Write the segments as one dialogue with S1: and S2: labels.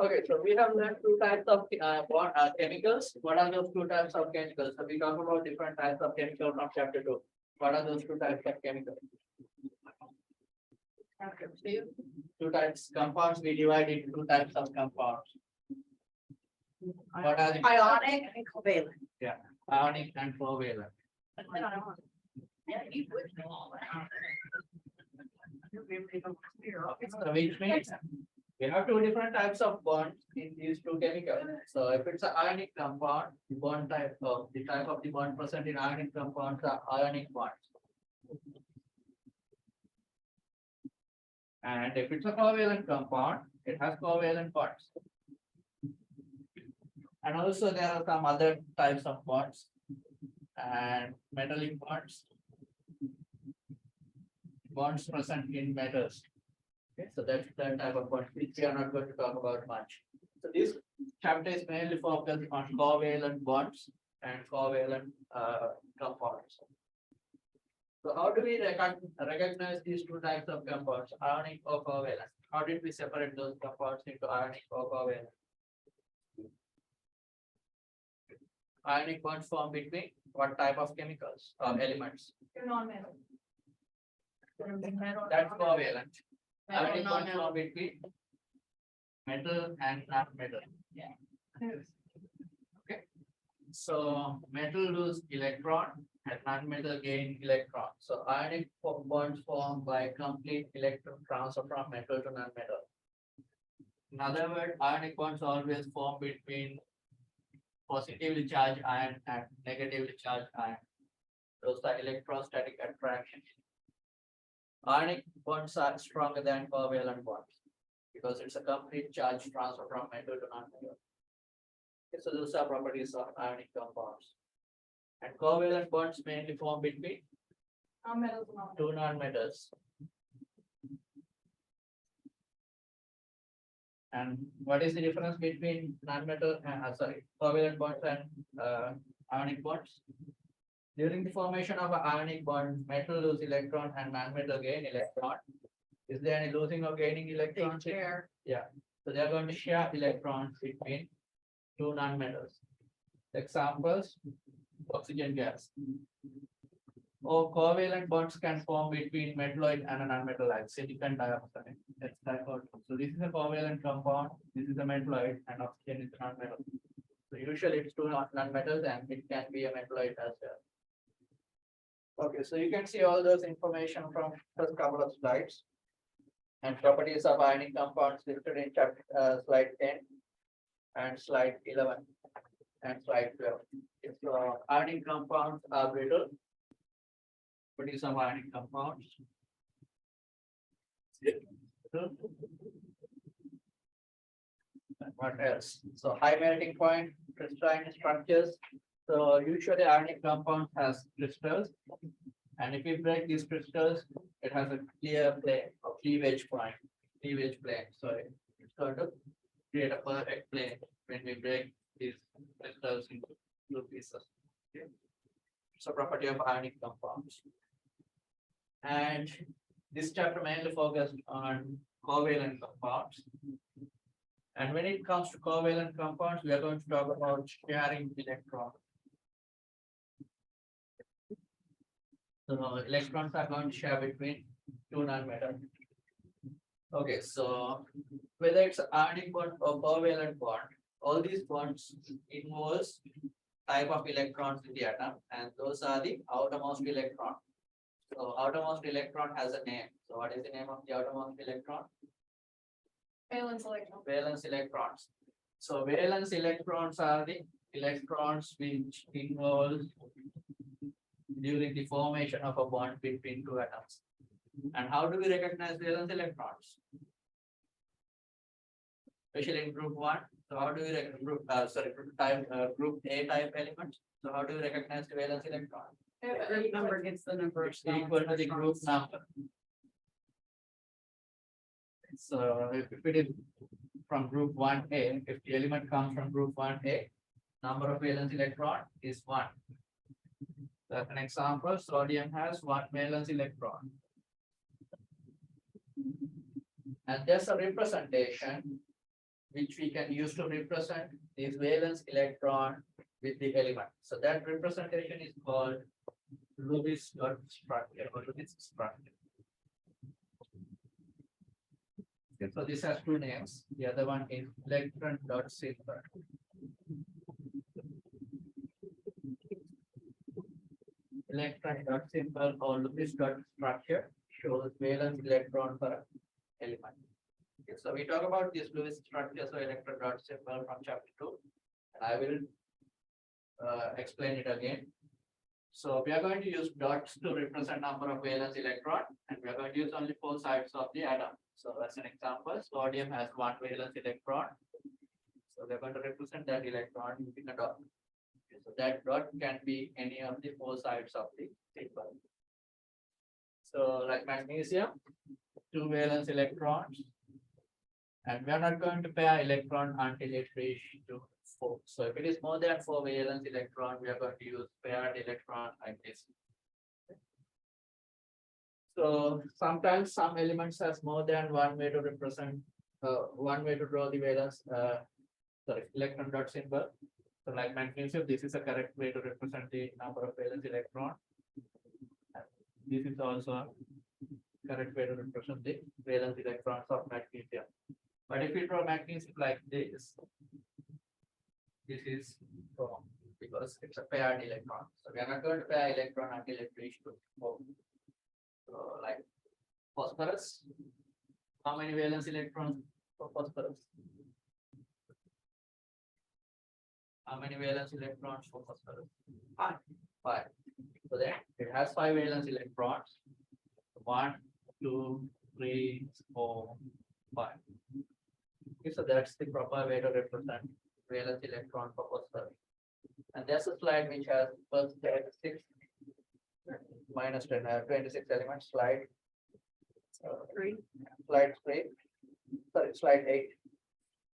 S1: Okay, so we have learned two types of chemicals. What are those two types of chemicals? So we talk about different types of chemicals from chapter 2. What are those two types of chemicals? Two types compounds we divide into two types of compounds. What are the
S2: Ionic and covalent.
S1: ionic and covalent?
S2: Yeah, you would know all that.
S1: So which means we have two different types of bonds in these two chemicals. So if it's an ionic compound, the bond type of the type of the bond present in ionic compounds are ionic bonds. And if it's a covalent compound, it has covalent bonds. And also there are some other types of bonds and metallic bonds. Bonds present in metals. Okay, so that's that type of bond which we are not going to talk about much. So this chapter is mainly focused on covalent bonds and covalent compounds. So how do we recognize these two types of compounds, ionic or covalent? How did we separate those compounds into ionic or covalent? Ionic bonds formed between what type of chemicals or elements?
S2: Non-metal.
S1: That's covalent. Ionic bonds formed between metal and non-metal. Okay. So metal lose electron and non-metal gain electron. So ionic bonds formed by complete electron transfer from metal to non-metal. In other words, ionic bonds always form between positively charged ion and negatively charged ion. Those are electrostatic attractions. Ionic bonds are stronger than covalent bonds because it's a complete charge transfer from metal to non-metal. Okay, so those are properties of ionic compounds. And covalent bonds mainly form between
S2: Non-metals.
S1: two non-metals. And what is the difference between non-metal and covalent bonds and ionic bonds? During the formation of an ionic bond, metal lose electron and non-metal gain electron. Is there any losing or gaining electrons?
S2: Share.
S1: Yeah, so they are going to share electrons between two non-metals. Examples: oxygen gas. Or covalent bonds can form between metalloid and a non-metal like silicon dioxide. That's dichroic. So this is a covalent compound, this is a metalloid, and oxygen is a non-metal. So usually it's two non-metals and it can be a metalloid as well. Okay, so you can see all those information from first couple of slides. And properties of ionic compounds listed in chapter slide 10 and slide 11 and slide 12. So ionic compounds are brittle. Properties of ionic compounds. What else? So high melting point, crystalline structures. So usually ionic compound has crystals. And if we break these crystals, it has a clear plane or cleavage point, cleavage plane. So it's going to create a perfect plane when we break these crystals into two pieces. Okay. It's a property of ionic compounds. And this chapter mainly focused on covalent compounds. And when it comes to covalent compounds, we are going to talk about sharing electrons. So electrons are going to share between two non-metals. Okay, so whether it's an ionic bond or covalent bond, all these bonds involves type of electrons in the atom, and those are the outermost electron. So outermost electron has a name. So what is the name of the outermost electron?
S2: Valence electron.
S1: Valence electrons. So valence electrons are the electrons which involve during the formation of a bond between two atoms. And how do we recognize valence electrons? Especially in group 1. So how do we recognize group A type elements? So how do we recognize the valence electron?
S2: The group number gets the number.
S1: It's equal to the group number. So if it is from group 1A, if the element comes from group 1A, number of valence electron is 1. So as an example, sodium has 1 valence electron. And there's a representation which we can use to represent this valence electron with the element. So that representation is called Lewis dot structure or Lewis structure. Okay, so this has two names. The other one is electron dot symbol. Electron dot symbol or Lewis dot structure shows valence electron per element. Okay, so we talk about this Lewis structure, so electron dot symbol from chapter 2. And I will explain it again. So we are going to use dots to represent number of valence electron, and we are going to use only 4 sides of the atom. So as an example, sodium has 1 valence electron. So we are going to represent that electron using a dot. Okay, so that dot can be any of the 4 sides of the symbol. So like magnesium, 2 valence electrons. And we are not going to pair electron until it reaches to 4. So if it is more than 4 valence electron, we are going to use paired electron like this. So sometimes some elements has more than one way to represent, one way to draw the valence, electron dot symbol. So like magnesium, this is a correct way to represent the number of valence electron. This is also a correct way to represent the valence electrons of magnesium. But if you draw magnesium like this is wrong because it's a paired electron. So we are not going to pair electron until it reaches to 4. So like phosphorus, how many valence electrons for phosphorus? How many valence electrons for phosphorus? 5. 5. So then it has 5 valence electrons. 1, 2, 3, 4, 5. Okay, so that's the proper way to represent valence electron for phosphorus. And there's a slide which has first 6 minus 10, 26 elements. Slide 3. Slide 3. Sorry, slide 8.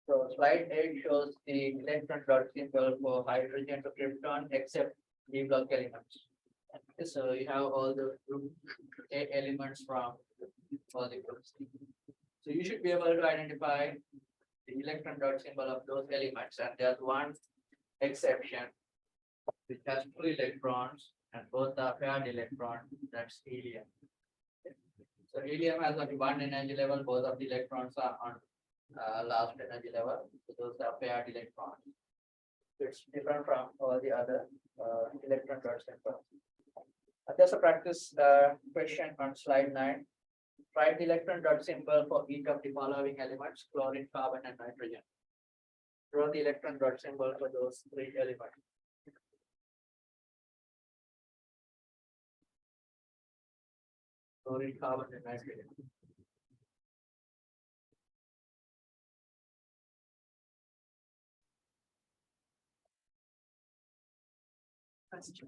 S1: So slide 8 shows the electron dot symbol for hydrogen to krypton except d block elements. Okay, so you have all the group A elements from all the groups. So you should be able to identify the electron dot symbol of those elements, and there's one exception which has 2 electrons and both are paired electrons. That's helium. So helium has only 1 energy level. Both of the electrons are on last energy level. So those are paired electrons. It's different from all the other electron dot symbols. There's a practice question on slide 9. Write the electron dot symbol for each of the following elements: chlorine, carbon, and nitrogen. Draw the electron dot symbol for those 3 elements. Chlorine, carbon, and nitrogen.
S2: Question.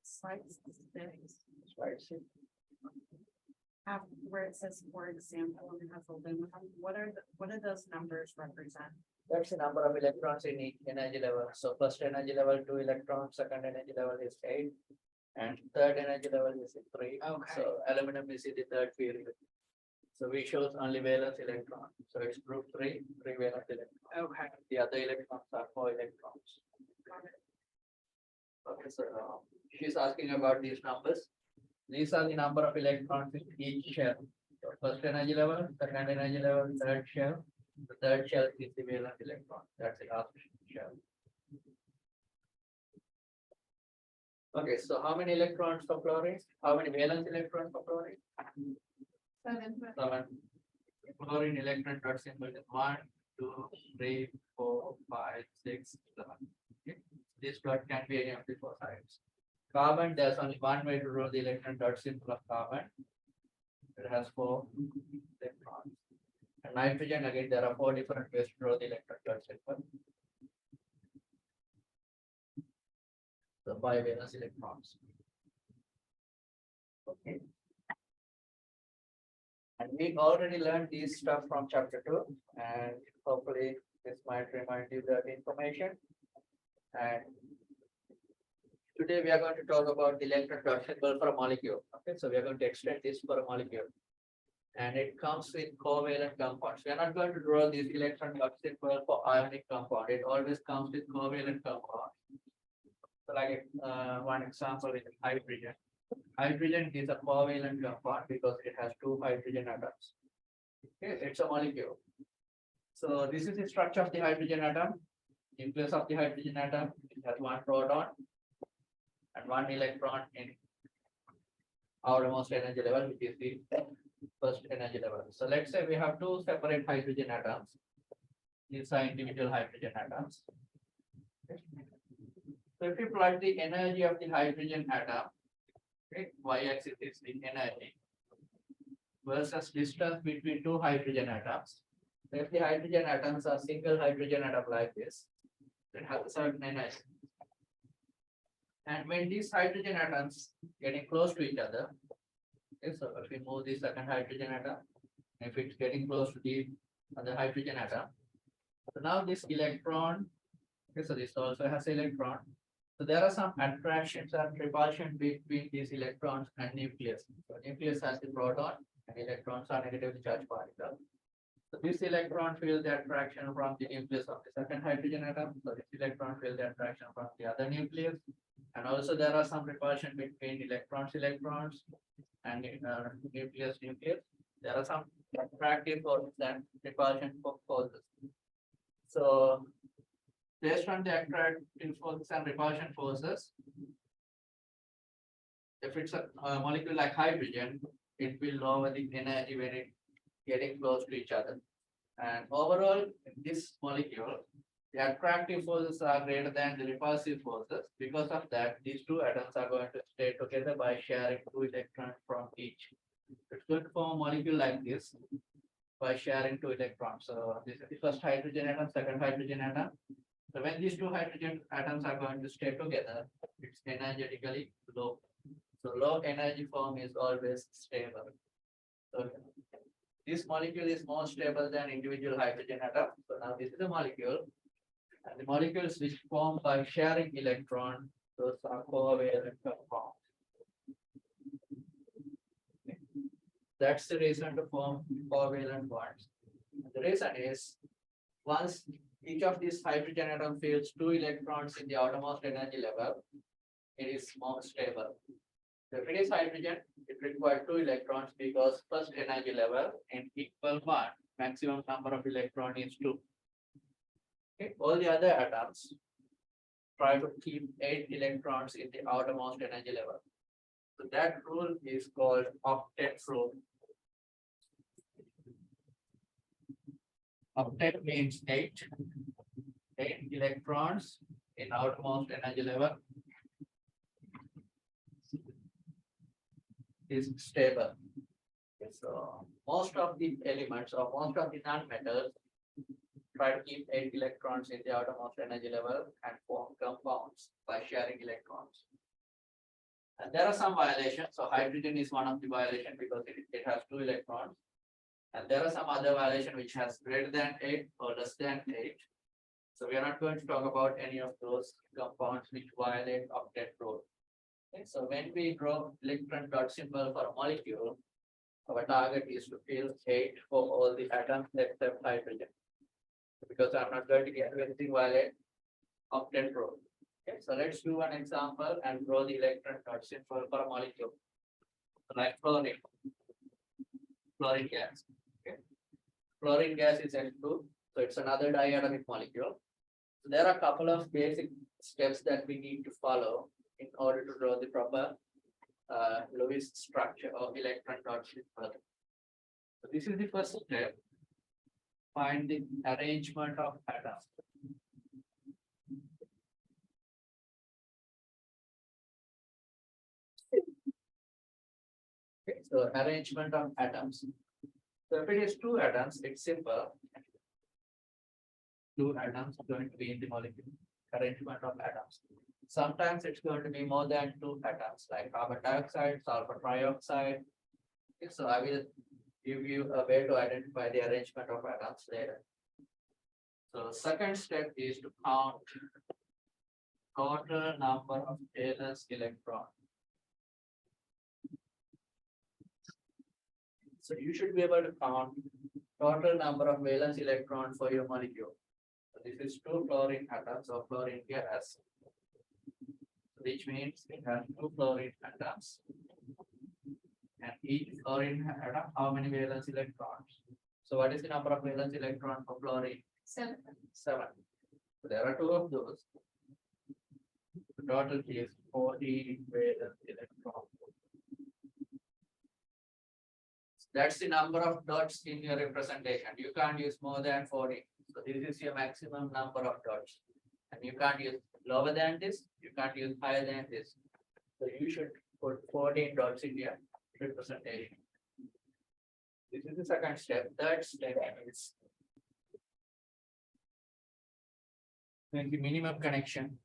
S2: Slide 6.
S1: Slide 6.
S2: Where it says, for example, and it has aluminum, what are those numbers represent?
S1: That's the number of electrons in each energy level. So first energy level 2 electrons, second energy level is 8, and third energy level is 3.
S2: Okay.
S1: So aluminum is in the third period. So we shows only valence electron. So it's group 3, 3 valence electrons.
S2: Okay.
S1: The other electrons are 4 electrons. Okay, so she's asking about these numbers. These are the number of electrons in each shell. So first energy level, second energy level, third shell. The third shell is the valence electron. That's the last shell. Okay, so how many electrons for chlorine? How many valence electrons for chlorine?
S2: 7.
S1: 7. Chlorine electron dot symbol is 1, 2, 3, 4, 5, 6, 7. Okay. This dot can be any of the 4 sides. Carbon, there's only one way to draw the electron dot symbol of carbon. It has 4 electrons. And nitrogen, again, there are 4 different ways to draw the electron dot symbol. So 5 valence electrons. Okay. And we already learned this stuff from chapter 2, and hopefully this might remind you that information. And today we are going to talk about the electron dot symbol for a molecule. Okay, so we are going to extend this for a molecule. and it comes with covalent compounds. We are not going to draw this electron dot symbol for ionic compound. It always comes with covalent compound. So like one example is hydrogen. Hydrogen is a covalent compound because it has two hydrogen atoms. Okay, it's a molecule. So this is the structure of the hydrogen atom. Nucleus of the hydrogen atom, it has one proton and one electron in outermost energy level, which is the first energy level. So let's say we have two separate hydrogen atoms. These are individual hydrogen atoms. So if you plot the energy of the hydrogen atom, okay, y-axis is the energy versus distance between two hydrogen atoms. So if the hydrogen atoms are single hydrogen atom like this, it has a certain energy. And when these hydrogen atoms getting close to each other, okay, so if we move the second hydrogen atom, if it's getting close to the other hydrogen atom, so now this electron, okay, so this also has electron. So there are some attractions and repulsion between these electrons and nucleus. So nucleus has the proton and electrons are negatively charged particles. So this electron feels the attraction from the nucleus of the second hydrogen atom. So this electron feels the attraction from the other nucleus. And also there are some repulsion between electrons and nucleus. There are some attractive forces and repulsion forces. So based on the attractive forces and repulsion forces, if it's a molecule like hydrogen, it will lower the energy when it getting close to each other. And overall, in this molecule, the attractive forces are greater than the repulsive forces. Because of that, these two atoms are going to stay together by sharing two electrons from each. It's going to form a molecule like this by sharing two electrons. So this is the first hydrogen atom, second hydrogen atom. So when these two hydrogen atoms are going to stay together, it's energetically low. So low energy form is always stable. So this molecule is more stable than individual hydrogen atom. So now this is a molecule, and the molecules which form by sharing electron, those are covalent compounds. That's the reason to form covalent bonds. The reason is once each of these hydrogen atom feels two electrons in the outermost energy level, it is more stable. So if it is hydrogen, it requires two electrons because first energy level in equal one, maximum number of electrons is 2. Okay, all the other atoms try to keep 8 electrons in the outermost energy level. So that rule is called octet rule. Octet means 8 electrons in outermost energy level is stable. So most of the elements or most of the non-metals try to keep 8 electrons in the outermost energy level and form compounds by sharing electrons. And there are some violations. So hydrogen is one of the violations because it has 2 electrons. And there are some other violations which has greater than 8 or less than 8. So we are not going to talk about any of those compounds which violate octet rule. Okay, so when we draw electron dot symbol for a molecule, our target is to fill 8 for all the atoms except hydrogen. Because I'm not going to get anything violate octet rule. Okay, so let's do an example and draw the electron dot symbol for a molecule. Like fluorine gas. Okay. Fluorine gas is N2, so it's another diatomic molecule. So there are a couple of basic steps that we need to follow in order to draw the proper Lewis structure of electron dot symbol. So this is the first step. Find the arrangement of atoms. Okay, so arrangement of atoms. So if it is 2 atoms, it's simple. 2 atoms are going to be in the molecule. Arrangement of atoms. Sometimes it's going to be more than 2 atoms, like carbon dioxide, sulfur trioxide. Okay, so I will give you a way to identify the arrangement of atoms later. So second step is to count total number of valence electrons. So you should be able to count total number of valence electrons for your molecule. So this is two fluorine atoms of fluorine gas, which means it has two fluorine atoms. And each fluorine atom, how many valence electrons? So what is the number of valence electron for fluorine?
S2: 7.
S1: 7. So there are two of those. The total is 40 valence electrons. That's the number of dots in your representation. You can't use more than 40. So this is your maximum number of dots. And you can't use lower than this, you can't use higher than this. So you should put 14 dots in your representation. This is the second step. Third step is going to be minimum connection.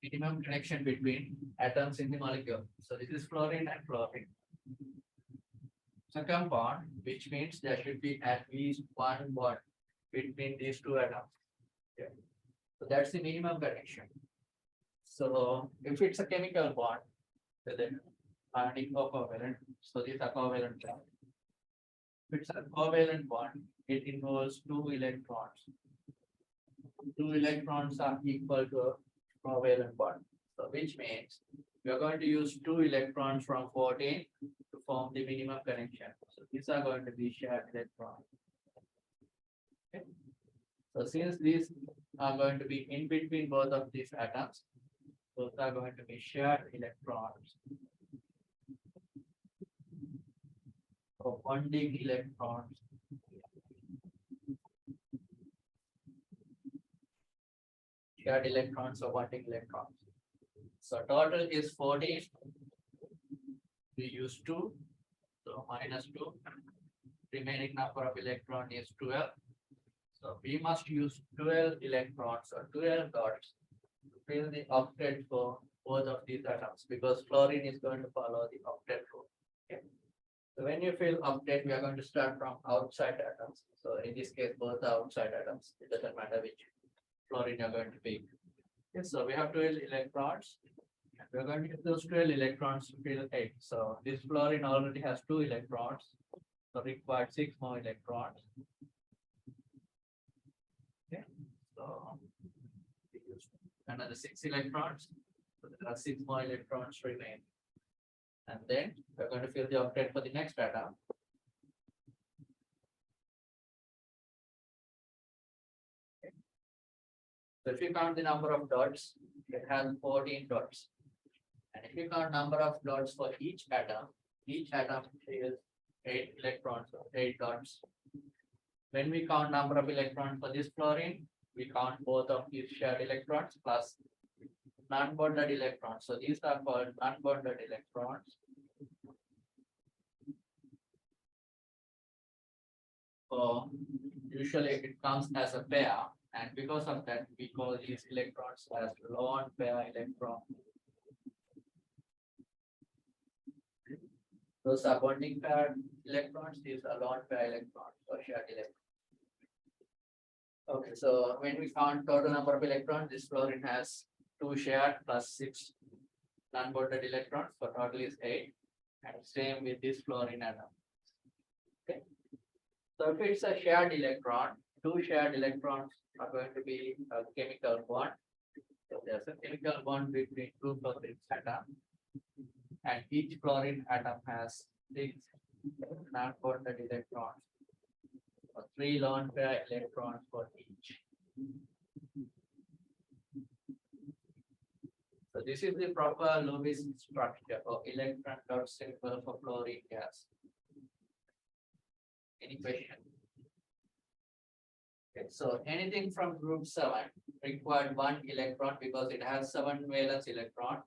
S1: Minimum connection between atoms in the molecule. So this is fluorine and fluorine. Second bond, which means there should be at least one bond between these two atoms. Yeah. So that's the minimum connection. So if it's a chemical bond, then ionic or covalent, so these are covalent bond. If it's a covalent bond, it involves two electrons. Two electrons are equal to a covalent bond. So which means we are going to use two electrons from 14 to form the minimum connection. So these are going to be shared electrons. Okay. So since these are going to be in between both of these atoms, those are going to be shared electrons. So bonding electrons. Shared electrons or bonding electrons. So total is 14. We use 2, so minus 2. Remaining number of electron is 12. So we must use 12 electrons or 12 dots to fill the octet for both of these atoms, because fluorine is going to follow the octet rule. Okay. So when you fill octet, we are going to start from outside atoms. So in this case, both are outside atoms. It doesn't matter which fluorine you're going to pick. Okay, so we have 12 electrons. We're going to use those 12 electrons to fill 8. So this fluorine already has 2 electrons. So required 6 more electrons. Okay, so we use another 6 electrons. So there are 6 more electrons remain. And then we're going to fill the octet for the next atom. Okay. So if you count the number of dots, it has 14 dots. And if you count number of dots for each atom is 8 electrons or 8 dots. When we count number of electrons for this fluorine, we count both of these shared electrons plus non-bonded electrons. So these are called non-bonded electrons. So usually it comes as a pair, and because of that, we call these electrons as lone pair electrons. Those are bonding pair electrons, these are lone pair electrons or shared electrons. Okay, so when we count total number of electrons, this fluorine has 2 shared plus 6 non-bonded electrons, so total is 8. And same with this fluorine atom. Okay. So if it's a shared electron, 2 shared electrons are going to be a chemical bond. So there's a chemical bond between 2 fluorine atoms. And each fluorine atom has 6 non-bonded electrons, or 3 lone pair electrons for each. So this is the proper Lewis structure or electron dot symbol for fluorine gas. Any question? Okay, so anything from group 7 required 1 electron because it has 7 valence electron.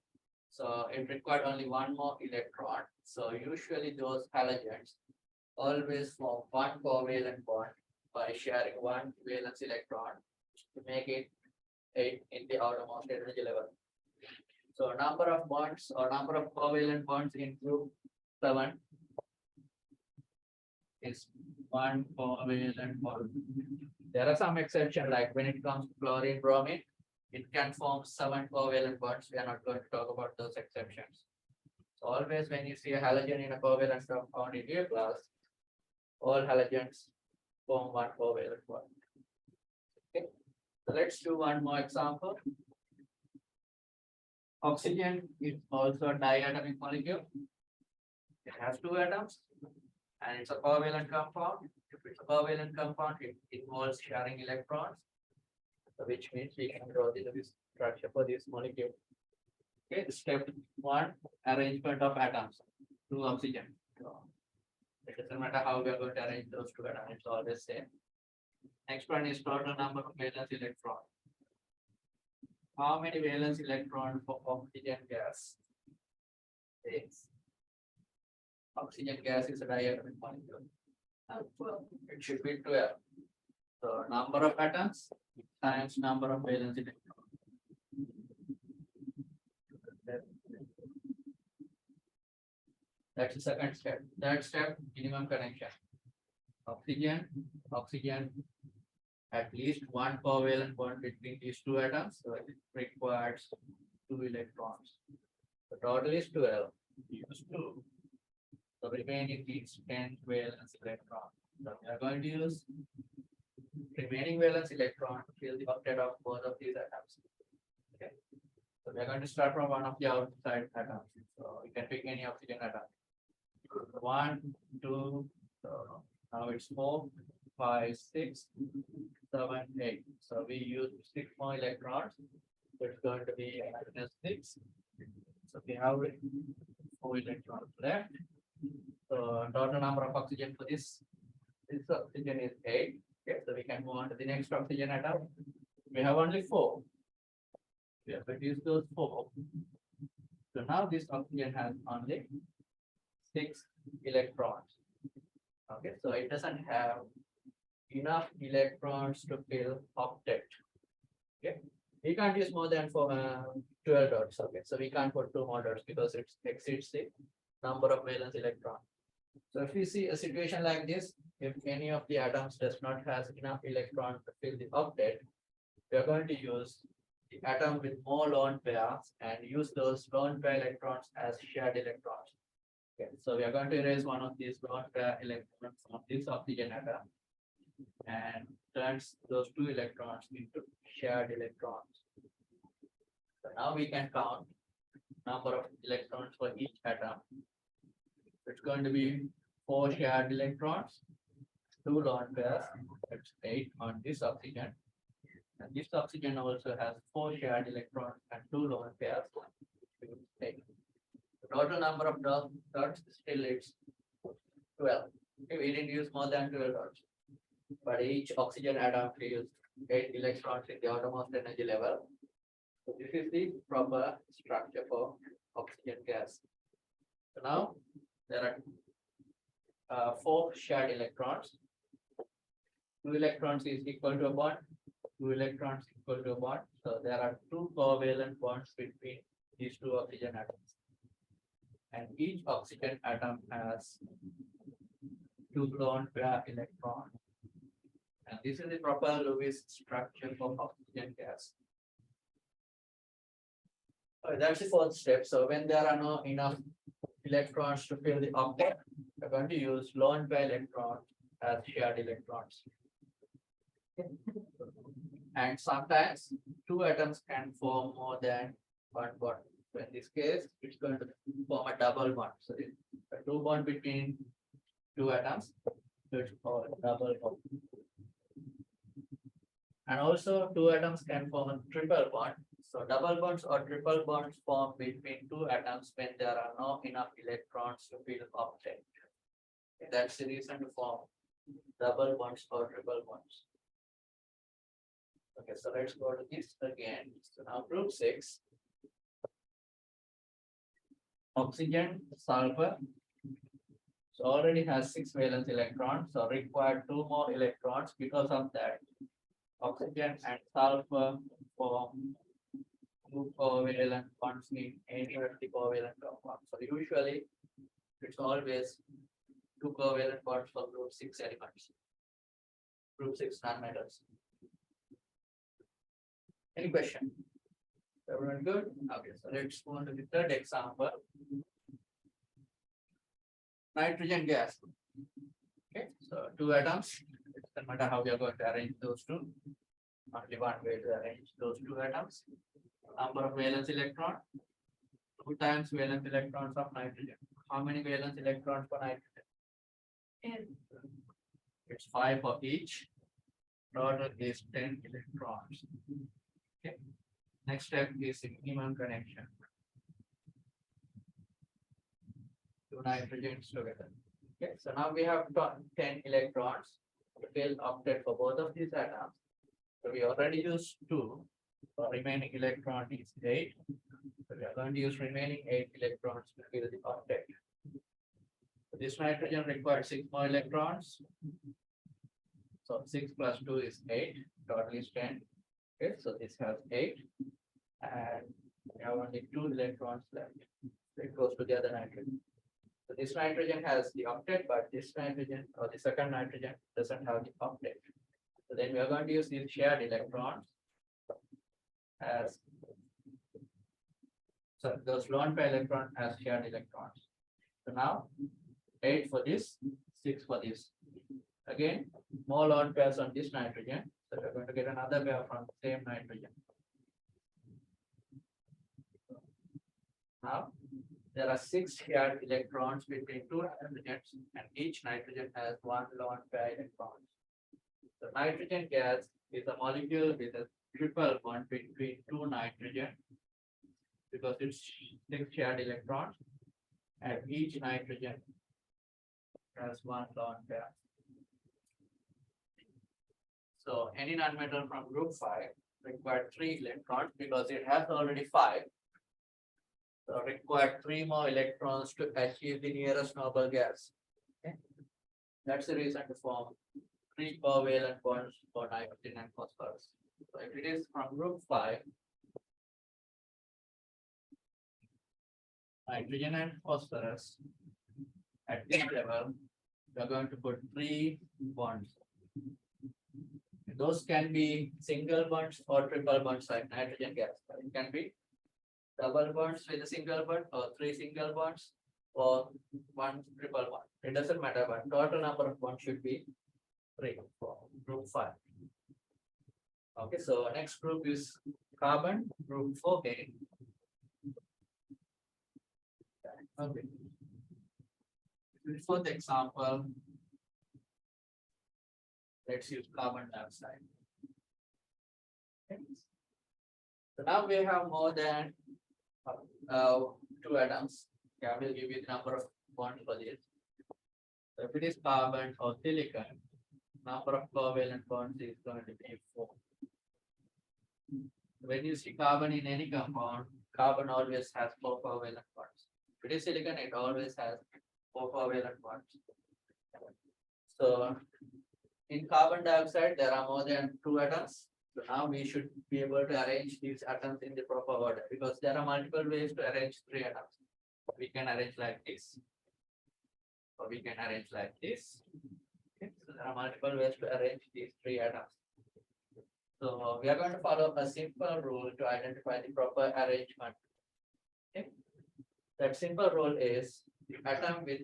S1: So it required only 1 more electron. So usually those halogens always form 1 covalent bond by sharing 1 valence electron to make it 8 in the outermost energy level. So number of bonds or number of covalent bonds in group 7 is 1 covalent bond. There are some exceptions, like when it comes to chlorine, bromine, it can form 7 covalent bonds. We are not going to talk about those exceptions. So always when you see a halogen in a covalent compound in your class, all halogens form one covalent bond. Okay, so let's do one more example. Oxygen is also a diatomic molecule. It has 2 atoms and it's a covalent compound. If it's a covalent compound, it involves sharing electrons, so which means we can draw the structure for this molecule. Okay, step 1, arrangement of atoms, 2 oxygen. So it doesn't matter how we are going to arrange those 2 atoms, it's always same. Next one is total number of valence electrons. How many valence electrons for oxygen gas? 6. Oxygen gas is a diatomic molecule. It should be 12. So number of atoms times number of valence electrons. That's the second step. Third step, minimum connection. Oxygen, at least one covalent bond between these 2 atoms, so it requires 2 electrons. The total is 12. Use 2. So remaining is 10 valence electrons. So we are going to use remaining valence electron to fill the octet of both of these atoms. Okay. So we are going to start from one of the outside atoms. So you can pick any oxygen atom. 1, 2, so now it's 4, 5, 6, 7, 8. So we use 6 more electrons. So it's going to be -6. So we have 4 electrons left. So total number of oxygen for this oxygen is 8. Okay, so we can move on to the next oxygen atom. We have only 4. We have reduced those 4. So now this oxygen has only 6 electrons. Okay, so it doesn't have enough electrons to fill octet. Okay, we can't use more than 12 dots. Okay, so we can't put 2 more dots because it exceeds the number of valence electrons. So if we see a situation like this, if any of the atoms does not has enough electrons to fill the octet, we are going to use the atom with more lone pairs and use those lone pair electrons as shared electrons. Okay, so we are going to erase one of these lone pair electrons from this oxygen atom and turns those 2 electrons into shared electrons. So now we can count number of electrons for each atom. It's going to be 4 shared electrons, 2 lone pairs, that's 8 on this oxygen. And this oxygen also has 4 shared electrons and 2 lone pairs. The total number of dots still it's 12. Okay, we didn't use more than 12 dots. But each oxygen atom fills 8 electrons in the outermost energy level. So this is the proper structure for oxygen gas. So now there are 4 shared electrons. 2 electrons is equal to a bond. 2 electrons equal to a bond. So there are 2 covalent bonds between these 2 oxygen atoms. And each oxygen atom has 2 lone pair electrons. And this is the proper Lewis structure for oxygen gas. That's the 4th step. So when there are no enough electrons to fill the octet, we're going to use lone pair electrons as shared electrons. And sometimes 2 atoms can form more than 1 bond. So in this case, it's going to form a double bond. So it's a 2 bond between 2 atoms. So it's called double bond. And also 2 atoms can form a triple bond. So double bonds or triple bonds form between 2 atoms when there are no enough electrons to fill octet. That's the reason to form double bonds or triple bonds. Okay, so let's go to this again. So now group 6. Oxygen, sulfur. So already has 6 valence electrons, so require 2 more electrons. Because of that, oxygen and sulfur form 2 covalent bonds in any of the covalent compound. So usually it's always 2 covalent bonds for group 6 elements. Group 6 nonmetals. Any question? Everyone good? Okay, so let's go on to the third example. Nitrogen gas. Okay, so two atoms. It doesn't matter how we are going to arrange those two. Only one way to arrange those two atoms. Number of valence electron. 2 times valence electrons of nitrogen. How many valence electrons for nitrogen?
S2: And
S1: It's 5 for each. Total is 10 electrons. Okay. Next step is Riemann connection. Two nitrogens together. Okay, so now we have 10 electrons. Fill octet for both of these atoms. So we already used 2. So remaining electron is 8. So we are going to use remaining 8 electrons to fill the octet. So this nitrogen requires 6 more electrons. So 6 plus 2 is 8. Total is 10. Okay, so this has 8. And we have only 2 electrons left. So it goes to the other nitrogen. So this nitrogen has the octet, but this nitrogen or the second nitrogen doesn't have the octet. So then we are going to use these shared electrons as those lone pair electron as shared electrons. So now 8 for this, 6 for this. Again, more lone pairs on this nitrogen. So we're going to get another pair from the same nitrogen. Now there are 6 shared electrons between 2 nitrogens, and each nitrogen has 1 lone pair electron. The nitrogen gas is a molecule with a triple bond between 2 nitrogen because it's 6 shared electrons, and each nitrogen has 1 lone pair. So any nonmetal from group 5 required 3 electrons because it has already 5. So required 3 more electrons to achieve the nearest noble gas. Okay. That's the reason to form 3 covalent bonds for nitrogen and phosphorus. So if it is from group 5, nitrogen and phosphorus, at this level, we are going to put 3 bonds. Those can be single bonds or triple bonds like nitrogen gas. It can be double bonds with a single bond or 3 single bonds or 1 triple bond. It doesn't matter, but total number of bonds should be 3 for group 5. Okay, so next group is carbon, group 4A. Okay. For the example, let's use carbon dioxide. Okay. So now we have more than 2 atoms. Yeah, I will give you the number of bonds for this. So if it is carbon or silicon, number of covalent bonds is going to be 4. When you see carbon in any compound, carbon always has 4 covalent bonds. If it is silicon, it always has 4 covalent bonds. So in carbon dioxide, there are more than 2 atoms. So now we should be able to arrange these atoms in the proper order because there are multiple ways to arrange 3 atoms. We can arrange like this, or we can arrange like this. Okay. So there are multiple ways to arrange these 3 atoms. So we are going to follow a simple rule to identify the proper arrangement. Okay. That simple rule is the atom with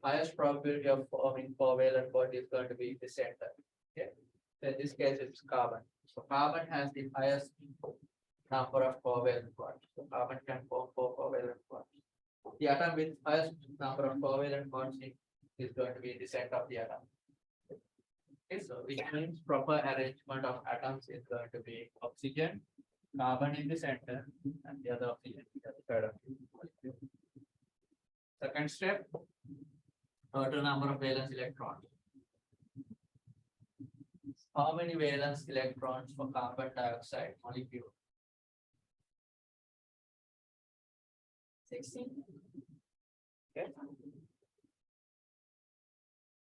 S1: highest probability of forming covalent bond is going to be the center. Okay. So in this case, it's carbon. So carbon has the highest number of covalent bonds. So carbon can form 4 covalent bonds. The atom with highest number of covalent bonds is going to be in the center of the atom. Okay, so which means proper arrangement of atoms is going to be oxygen, carbon in the center, and the other oxygen in the third. Second step, total number of valence electrons. How many valence electrons for carbon dioxide molecule?
S2: 16.
S1: Okay.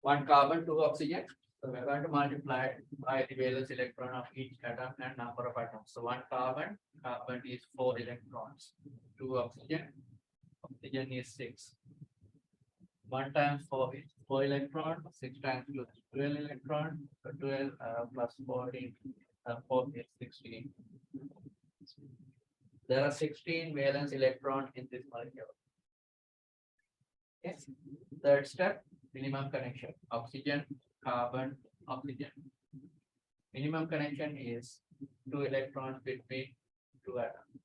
S1: 1 carbon, 2 oxygen. So we're going to multiply by the valence electron of each atom and number of atoms. So 1 carbon, carbon is 4 electrons. 2 oxygen, oxygen is 6. 1 times 4 is 4 electrons. 6 times 2 is 12 electrons. So 12 plus 14 4 is 16. There are 16 valence electrons in this molecule. Yes. Third step, minimum connection, oxygen, carbon, oxygen. Minimum connection is 2 electrons between 2 atoms.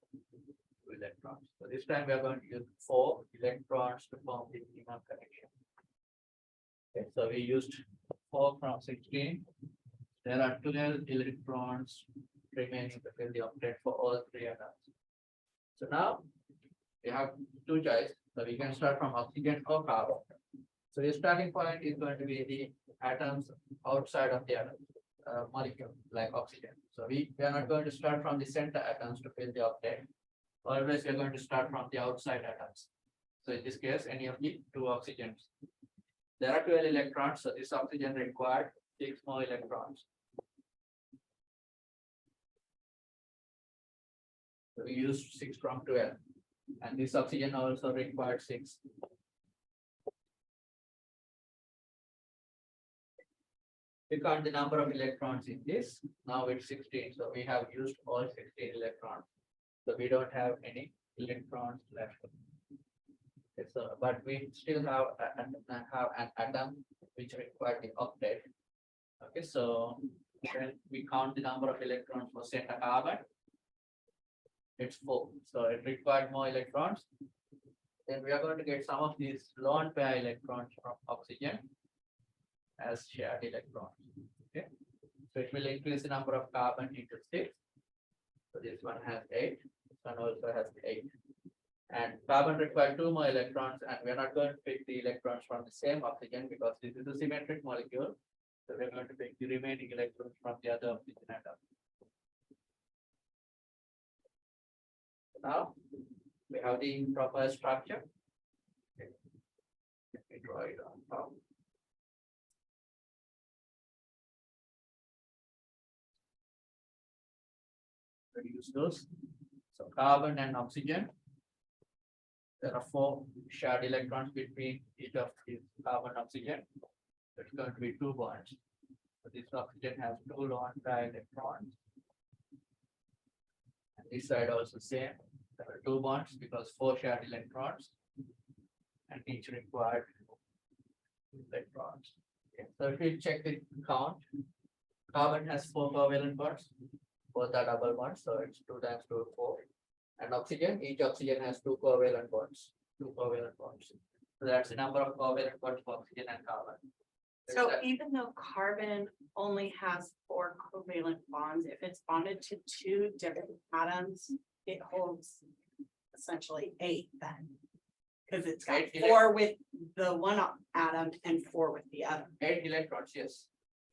S1: 2 electrons. So this time we are going to use 4 electrons to form the minimum connection. Okay, so we used 4 from 16. There are 12 electrons remaining to fill the octet for all 3 atoms. So now we have 2 choices. So we can start from oxygen or carbon. So your starting point is going to be the atoms outside of the atom, molecule, like oxygen. So we are not going to start from the center atoms to fill the octet. Always we are going to start from the outside atoms. So in this case, any of the 2 oxygens. There are 12 electrons, so this oxygen required 6 more electrons. So we used 6 from 12, and this oxygen also required 6. We count the number of electrons in this. Now it's 16, so we have used all 16 electrons. So we don't have any electrons left. Okay, so, but we still have an atom which required the octet. Okay, so when we count the number of electrons for center carbon, it's 4. So it required more electrons. Then we are going to get some of these lone pair electrons from oxygen as shared electrons. Okay, so it will increase the number of carbon into 6. So this one has 8. This one also has 8. And carbon requires 2 more electrons, and we are not going to pick the electrons from the same oxygen because this is a symmetric molecule. So we are going to pick the remaining electrons from the other oxygen atom. Now we have the proper structure. Okay. Let me draw it on top. Reduce those. So carbon and oxygen. There are 4 shared electrons between each of these carbon and oxygen. It's going to be 2 bonds. So this oxygen has 2 lone pair electrons. And this side also same. There are 2 bonds because 4 shared electrons. And each required electrons. Okay. So if we check the count, carbon has 4 covalent bonds. Both are double bonds, so it's 2 times 2, 4. And oxygen, each oxygen has 2 covalent bonds. 2 covalent bonds. So that's the number of covalent bonds for oxygen and carbon.
S2: So even though carbon only has 4 covalent bonds, if it's bonded to 2 different atoms, it holds essentially 8 then. Because it's got
S1: 8
S2: 4 with the one atom and 4 with the other.
S1: 8 electrons, yes.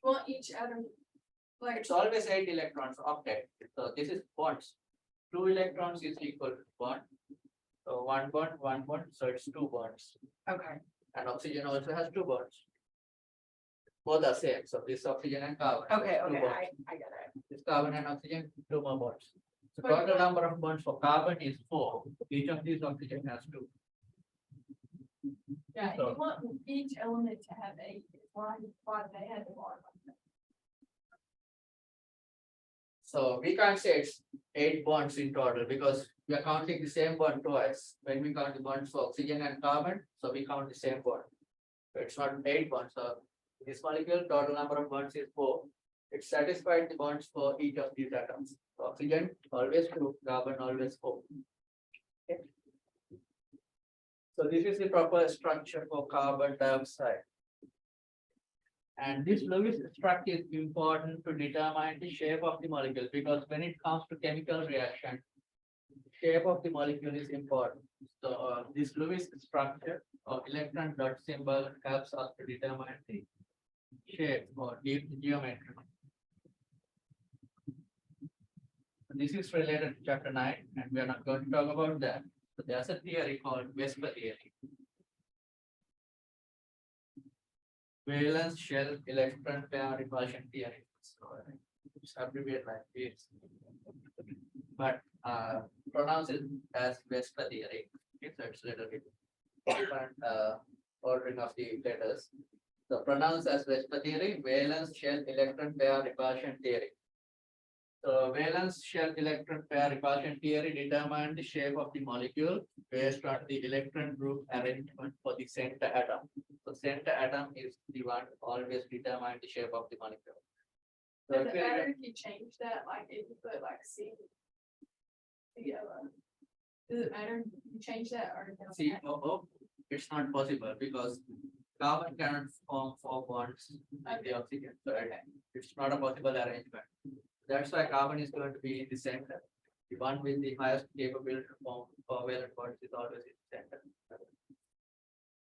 S3: Well, each atom, like,
S1: It's always 8 electrons octet. So this is bonds. 2 electrons is equal to 1. So 1 bond, so it's 2 bonds.
S2: Okay.
S1: And oxygen also has 2 bonds. Both are same. So this oxygen and carbon. so
S2: Okay,
S1: it's 2
S2: okay,
S1: bonds.
S2: I get it.
S1: This carbon and oxygen, 2 more bonds. So
S3: But
S1: total
S3: what-
S1: number of bonds for carbon is 4. Each of these oxygen has 2.
S3: yeah,
S1: So-
S3: you want each element to have 8, why they had the bar.
S1: So we can't say it's 8 bonds in total because we are counting the same bond twice. When we count the bonds for oxygen and carbon, so we count the same bond. So it's not 8 bonds. So this molecule, total number of bonds is 4. It satisfied the bonds for each of these atoms. So oxygen always 2, carbon always 4. Okay. So this is the proper structure for carbon dioxide. And this Lewis structure is important to determine the shape of the molecule because when it comes to chemical reaction, shape of the molecule is important. So this Lewis structure or electron dot symbol helps us to determine the shape or geometry. This is related to chapter 9, and we are not going to talk about that. So there's a theory called Vesper theory. Valence shell electron pair repulsion theory. So it's abbreviated like this. But pronounce it as Vesper theory. Okay, so it's a little bit different ordering of the letters. So pronounced as Vesper theory, valence shell electron pair repulsion theory. So valence shell electron pair repulsion theory determine the shape of the molecule based on the electron group arrangement for the center atom. So center atom is the one always determine the shape of the molecule. So
S3: Does
S1: if
S3: it
S1: you
S3: matter if you change that, like if you put like C? Together? Does it matter if you change that or? it doesn't
S1: see,
S3: matter?
S1: it's not possible because carbon cannot form four bonds with the oxygen, so it's not a possible arrangement. That's why carbon is going to be in the center. The one with the highest capability to form covalent bonds is always in the center.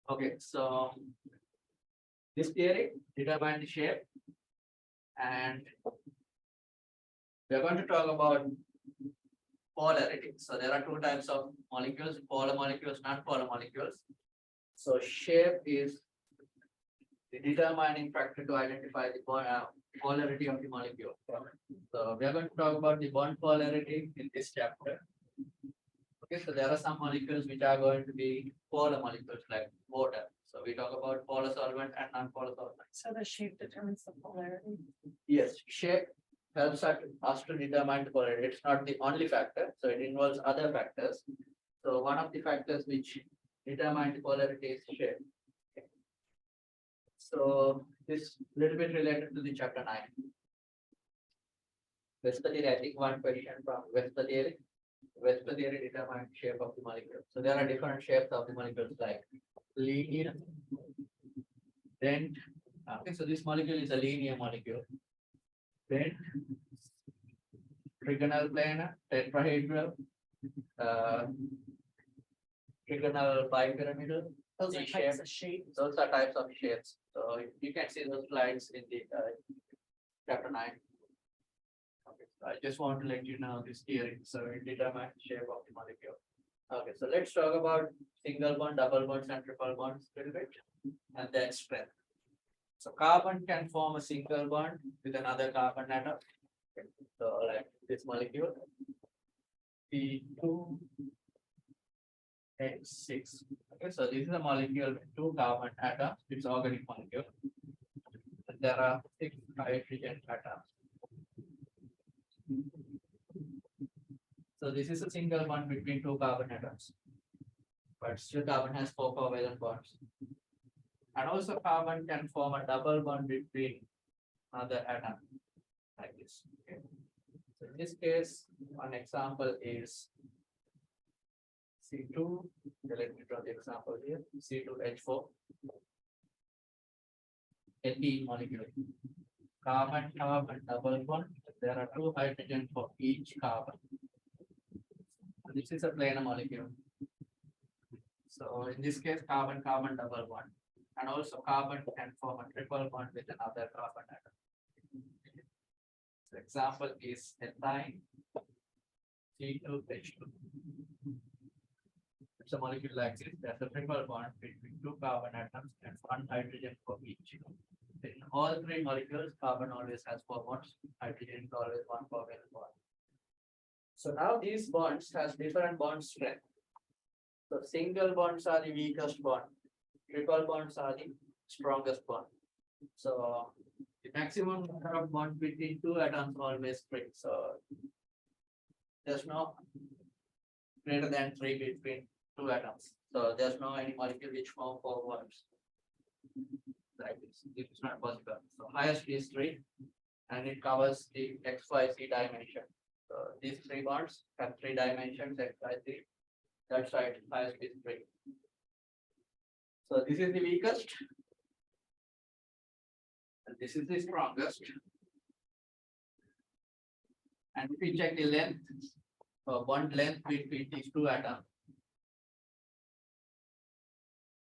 S1: Okay, so this theory determine the shape, and we are going to talk about polarity. So there are two types of molecules: polar molecules, non-polar molecules. So shape is the determining factor to identify the polarity of the molecule. So we are going to talk about the bond polarity in this chapter. Okay, so there are some molecules which are going to be polar molecules like water. So we talk about polar solvent and non-polar solvent.
S2: So the shape determines the polarity.
S1: Yes, shape helps us to determine the polarity. It's not the only factor, so it involves other factors. So one of the factors which determine the polarity is shape. So this little bit related to the chapter 9. Vesper theory, I think one question from Vesper theory. Vesper theory determines shape of the molecule. So there are different shapes of the molecules like linear, dent. Okay, so this molecule is a linear molecule. Dent, trigonal planar, tetrahedral, trigonal bipyramidal.
S2: Those are
S1: C-shape.
S2: types of shapes.
S1: Those are types of shapes. So you can see those slides in the chapter 9. Okay, so I just want to let you know this theory. So it determines shape of the molecule. Okay, so let's talk about single bond, double bonds, and triple bonds a little bit, and then strength. So carbon can form a single bond with another carbon atom. Okay, so like this molecule, P2 H6. Okay, so this is a molecule with two carbon atoms. It's organic molecule. And there are 6 hydrogen atoms. So this is a single bond between two carbon atoms. But still carbon has 4 covalent bonds. And also carbon can form a double bond between other atom like this. Okay. So in this case, one example is C2. Let me draw the example here. C2H4. Alkene molecule. Carbon double bond. There are 2 hydrogen for each carbon. So this is a planar molecule. So in this case, carbon double bond. And also carbon can form a triple bond with another carbon atom. So example is ethine C2H2. It's a molecule like this. There's a triple bond between 2 carbon atoms and 1 hydrogen for each. In all 3 molecules, carbon always has 4 bonds. Hydrogen is always 1 covalent bond. So now these bonds has different bond strength. So single bonds are the weakest bond. Triple bonds are the strongest bond. So the maximum number of bonds between 2 atoms always 3. So there's no greater than 3 between 2 atoms. So there's no any molecule which form 4 bonds. Like this. This is not possible. So highest is 3, and it covers the XYZ dimension. So these 3 bonds have 3 dimensions, XYZ. That's right, highest is 3. So this is the weakest. And this is the strongest. And if we check the length, bond length between these 2 atoms,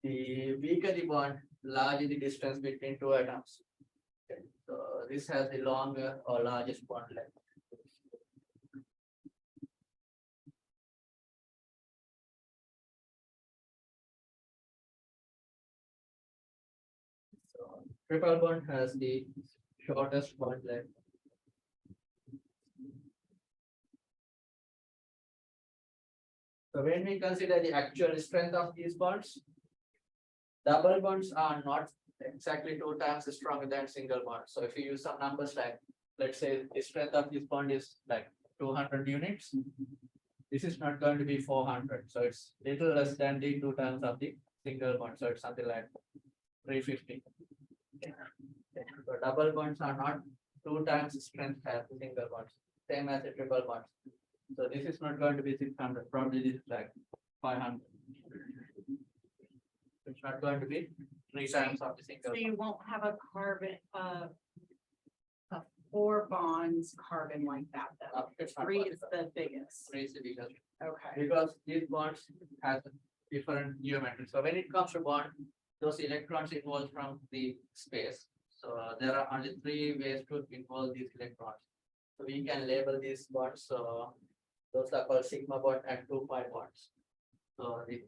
S1: the weaker the bond, larger the distance between 2 atoms. Okay. So this has the longer or largest bond length. So triple bond has the shortest bond length. So when we consider the actual strength of these bonds, double bonds are not exactly 2 times stronger than single bonds. So if you use some numbers like let's say the strength of this bond is like 200 units. This is not going to be 400, so it's little less than the 2 times of the single bond, so it's something like 350. So double bonds are not 2 times strength as the single bonds, same as the triple bonds. So this is not going to be 600, probably this is like 500. It's not going to be 3 times of the single.
S2: So you won't have a carbon, a 4 bonds carbon like that though.
S1: It's not
S2: 3
S1: possible.
S2: is the biggest.
S1: 3 is the biggest.
S2: Okay.
S1: Because these bonds has a different geometry. So when it comes to bond, those electrons involved from the space. So there are only 3 ways to involve these electrons. So we can label these bonds. So those are called sigma bond and 2-pi bonds. So the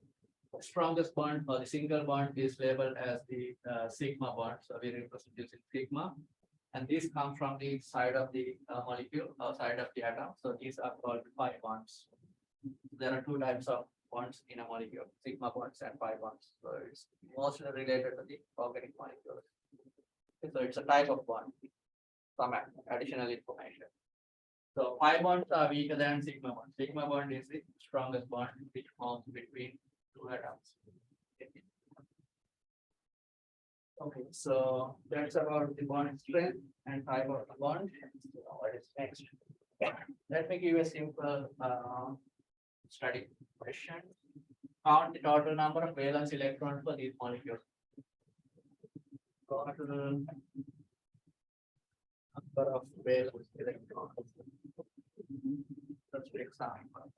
S1: strongest bond or the single bond is labeled as the sigma bond. So we represent using sigma. And these come from the side of the molecule or side of the atom. So these are called pi bonds. There are 2 types of bonds in a molecule, sigma bonds and pi bonds. So it's mostly related to the organic molecules. So it's a type of bond. Some additional information. So pi bonds are weaker than sigma bond. Sigma bond is the strongest bond which forms between 2 atoms. Okay, so that's about the bond strength and type of the bond. So what is next? Let me give you a simple study question. Count the total number of valence electrons for these molecules. Total number of valence electrons. Let's take example.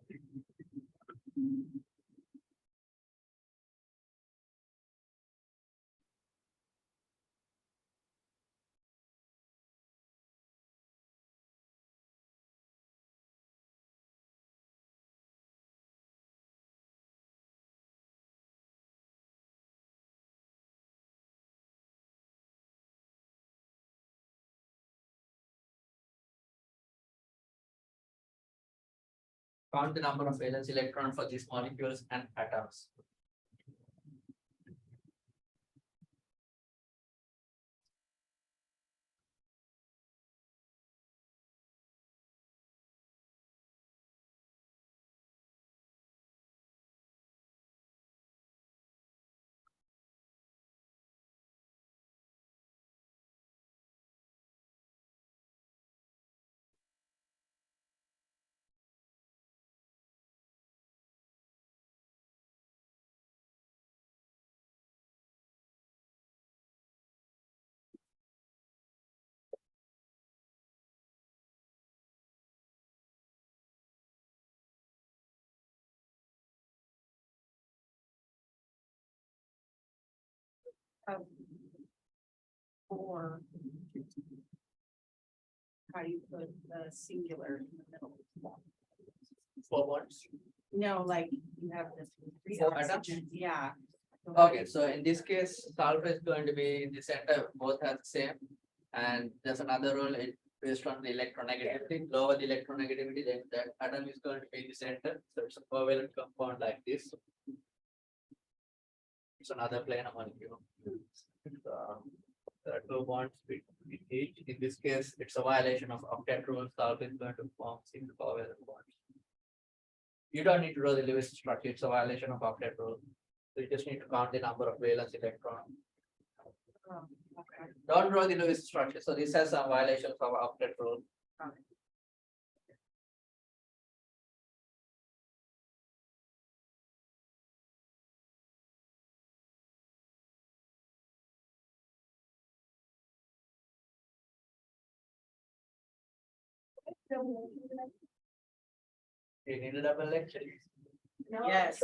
S1: Count the number of valence electrons for these molecules and atoms.
S2: Or how do you put the singular in the middle?
S1: 4 bonds.
S2: No, like you have this.
S1: 4 atoms?
S2: oxygen, yeah.
S1: Okay, so in this case, sulfur is going to be in the center, both have the same. And there's another rule based on the electronegativity. Lower the electronegativity, then that atom is going to be in the center. So it's a covalent compound like this. It's another planar molecule. There are 2 bonds between each. In this case, it's a violation of octet rule. Sulfur is going to form 6 covalent bonds. You don't need to draw the Lewis structure. It's a violation of octet rule. So you just need to count the number of valence electrons.
S2: Okay.
S1: Don't draw the Lewis structure. So this has some violations of octet rule. You need a double lecture.
S2: Yes.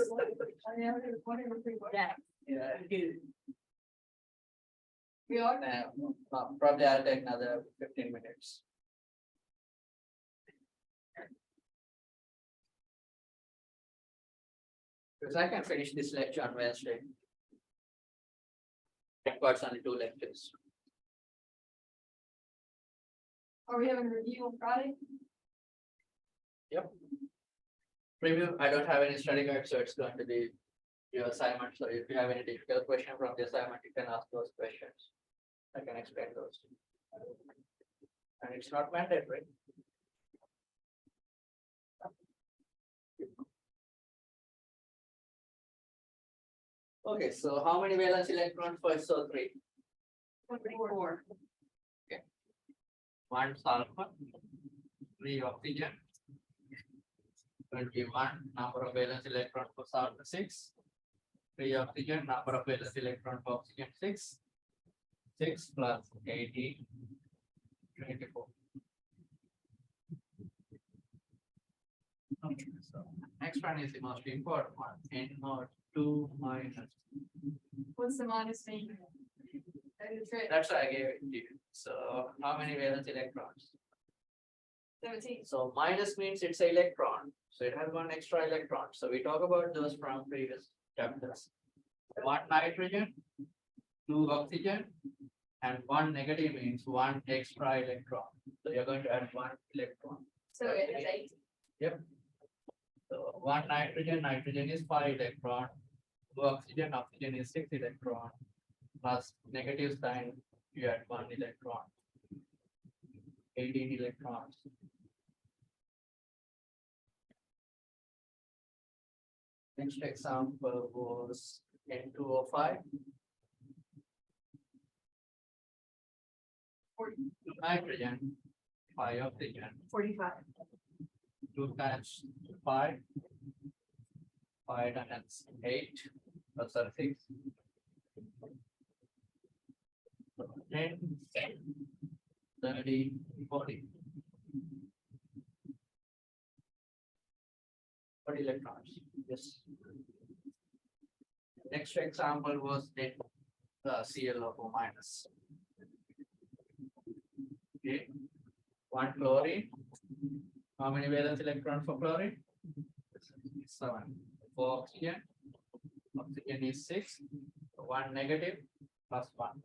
S3: Yeah.
S1: Yeah.
S3: We are.
S1: Probably I'll take another 15 minutes. Because I can finish this lecture on Wednesday. Records only 2 lectures.
S3: Are we having a review on Friday?
S1: Yep. Preview, I don't have any study guide, so it's going to be your assignment. So if you have any difficult question from the assignment, you can ask those questions. I can explain those. And it's not mandatory. Okay, so how many valence electrons for SO3?
S2: 24.
S1: One sulfur, 3 oxygen. 21 number of valence electron for sulfur 6. 3 oxygen, number of valence electron for oxygen 6. 6 plus 18, 24. Okay, so next one is the most important one. NO2 minus.
S3: What's the minus mean? That is right,
S1: That's why I gave it to you. So how many valence electrons?
S3: 17.
S1: So minus means it's an electron. So it has one extra electron. So we talk about those from previous chapters. 1 nitrogen, 2 oxygen, and 1 negative means 1 extra electron. So you're going to add 1 electron.
S3: So it has 18.
S1: So 1 nitrogen, nitrogen is 5 electron. 2 oxygen, oxygen is 6 electron. Plus negative sign, you add 1 electron. 18 electrons. Next example was N2O5. 2 nitrogen, 5 oxygen,
S2: 45.
S1: 2 times 5. 5 times 8, plus 6. 10, 30, 40. 40 electrons. Yes. Next example was then ClO4 minus. Okay. 1 chlorine. How many valence electrons for chlorine? 7. 4 oxygen. Oxygen is 6. 1 negative plus 1.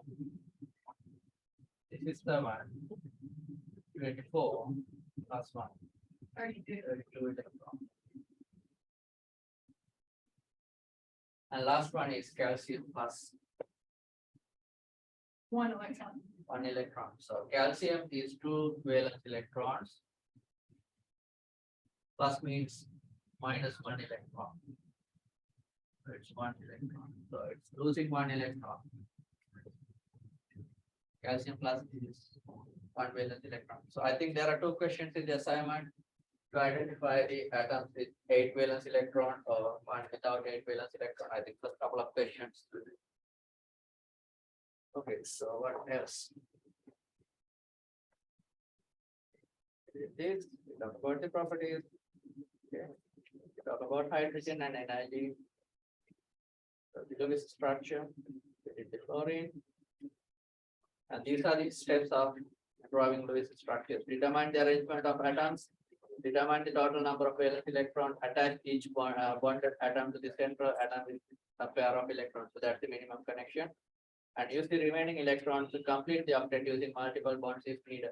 S1: This is the 1. 24 plus 1.
S3: 32.
S1: 32 electrons. And last one is calcium plus
S3: 1 electron.
S1: 1 electron. So calcium is 2 valence electrons. Plus means minus 1 electron. So it's 1 electron. So it's losing 1 electron. Calcium plus is 1 valence electron. So I think there are 2 questions in the assignment to identify the atoms with 8 valence electron or one without 8 valence electron. I think first couple of questions. Okay, so what else? This, we talk about the properties. Okay. We talk about hydrogen and energy. The Lewis structure, we did the chlorine. And these are the steps of drawing Lewis structures. Determine the arrangement of atoms. Determine the total number of valence electrons. Attach each bonded atom to the central atom with a pair of electrons. So that's the minimum connection. And use the remaining electrons to complete the octet using multiple bonds if needed.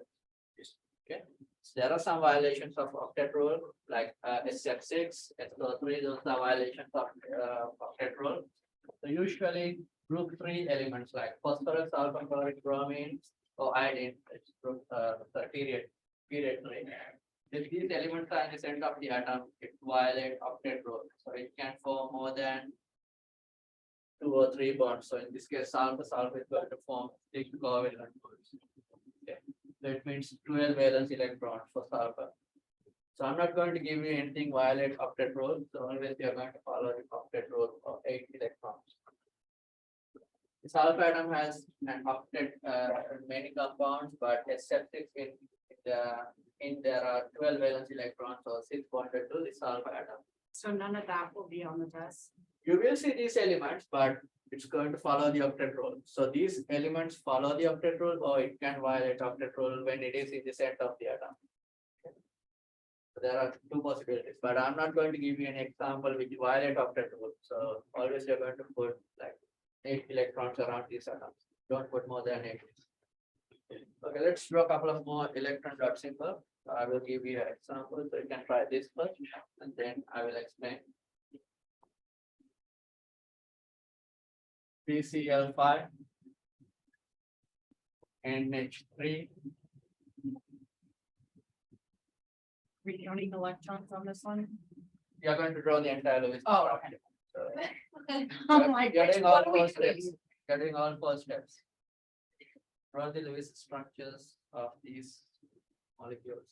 S1: Okay. So there are some violations of octet rule like SF6, SO3. Those are violations of octet rule. So usually group 3 elements like phosphorus, sulfur, chlorine, bromine, or iodine. It's group period 3. If these elements are in the center of the atom, it violates octet rule. So it can form more than 2 or 3 bonds. So in this case, sulfur is going to form 6 covalent bonds. Okay. That means 12 valence electrons for sulfur. So I'm not going to give you anything violate octet rule. So always you are going to follow the octet rule of 8 electrons. The sulfur atom has an octet many compounds, but SF6 in there are 12 valence electrons or 6 bonded to the sulfur atom.
S2: So none of that will be on the test.
S1: You will see these elements, but it's going to follow the octet rule. So these elements follow the octet rule, or it can violate octet rule when it is in the center of the atom. Okay. So there are 2 possibilities, but I'm not going to give you an example which violate octet rule. So always you're going to put like 8 electrons around these atoms. Don't put more than 8. Okay, let's draw a couple of more electron dot symbol. So I will give you an example. So you can try this first, and then I will explain. PCl5, NH3,
S2: Recounting electrons on this one.
S1: You are going to draw the entire Lewis.
S2: Oh, okay.
S1: So,
S2: I'm like,
S1: you're
S2: which
S1: doing all
S2: one are we
S1: four
S2: doing?
S1: steps. You're doing all four steps. Draw the Lewis structures of these molecules.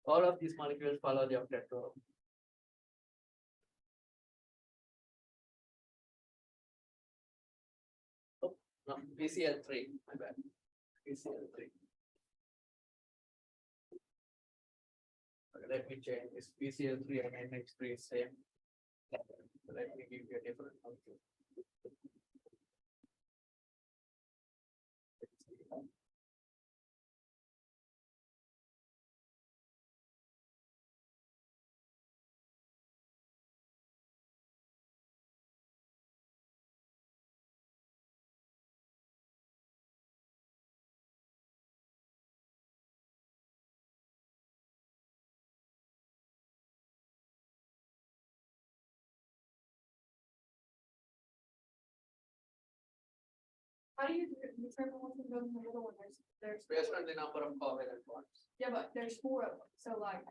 S1: All of these molecules follow the octet rule. Oh, no, PCl3, my bad. PCl3. Okay, let me change this PCl3 and NH3 is same. Let me give you a different molecule.
S3: How do you determine what's gonna go in the middle when there's?
S1: Based on the number of covalent bonds.
S3: Yeah, but there's 4 of them, so like,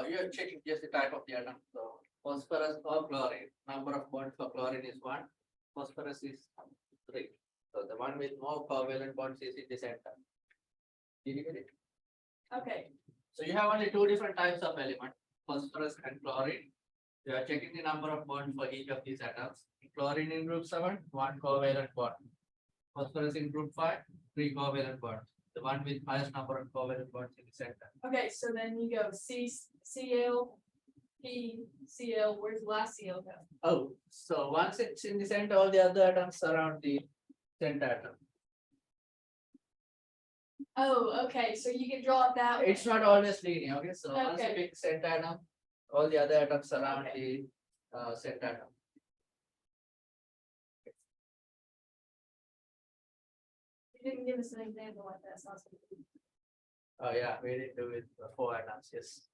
S1: You're checking just the type of the atom, so phosphorus or chlorine, number of bonds for chlorine is 1, phosphorus is 3. So the one with more covalent bonds is in the center. Did you get it?
S3: okay,
S1: So you have only 2 different types of element, phosphorus and chlorine. You are checking the number of bonds for each of these atoms. Chlorine in group 7, 1 covalent bond. Phosphorus in group 5, 3 covalent bonds. The one with highest number of covalent bonds in the center.
S3: okay, so then you go Cl, P, Cl, where's the last Cl go?
S1: Oh, so once it's in the center, all the other atoms surround the center atom.
S3: Oh, okay, so you can draw it that way.
S1: It's not always linear, okay, so once you
S3: Okay.
S1: pick center atom, all the other atoms surround the center atom.
S3: You didn't give us an example like that, so I was like,
S1: Oh, yeah, we did do it with 4 atoms, yes.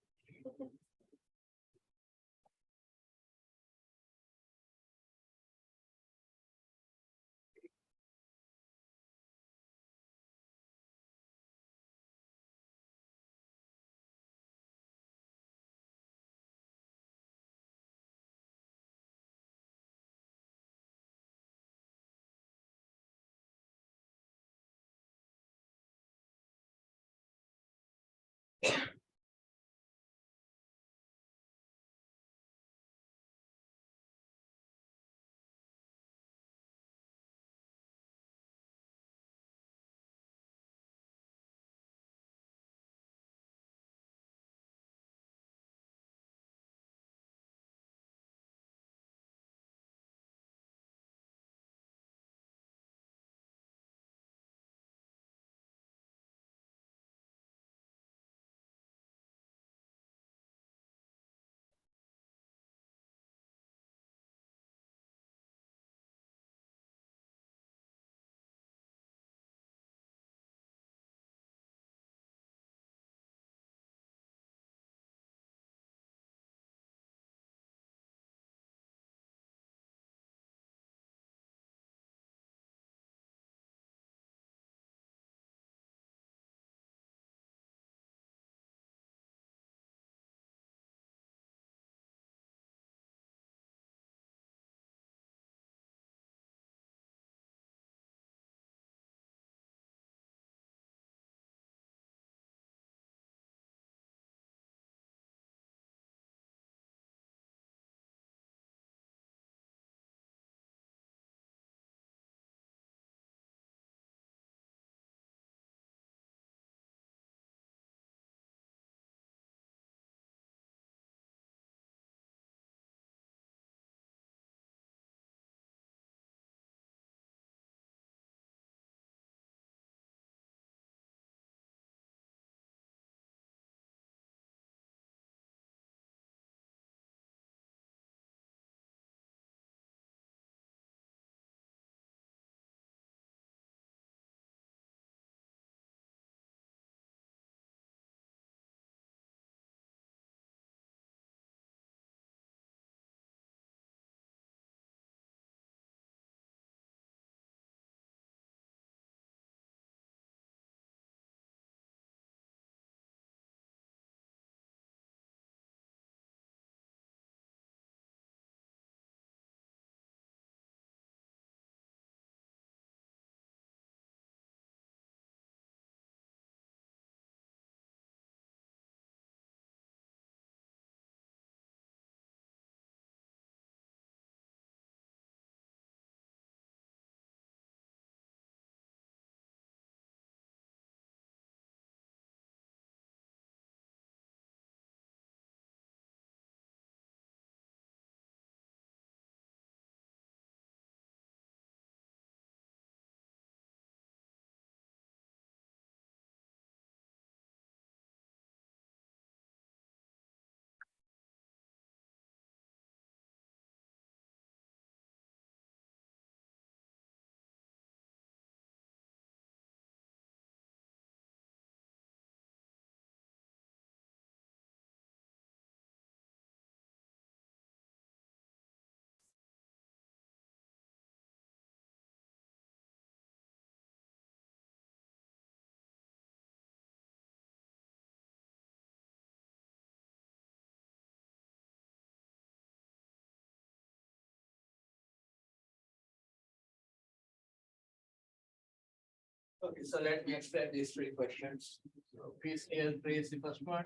S1: Okay, so let me explain these three questions. So PCl3 is the first one.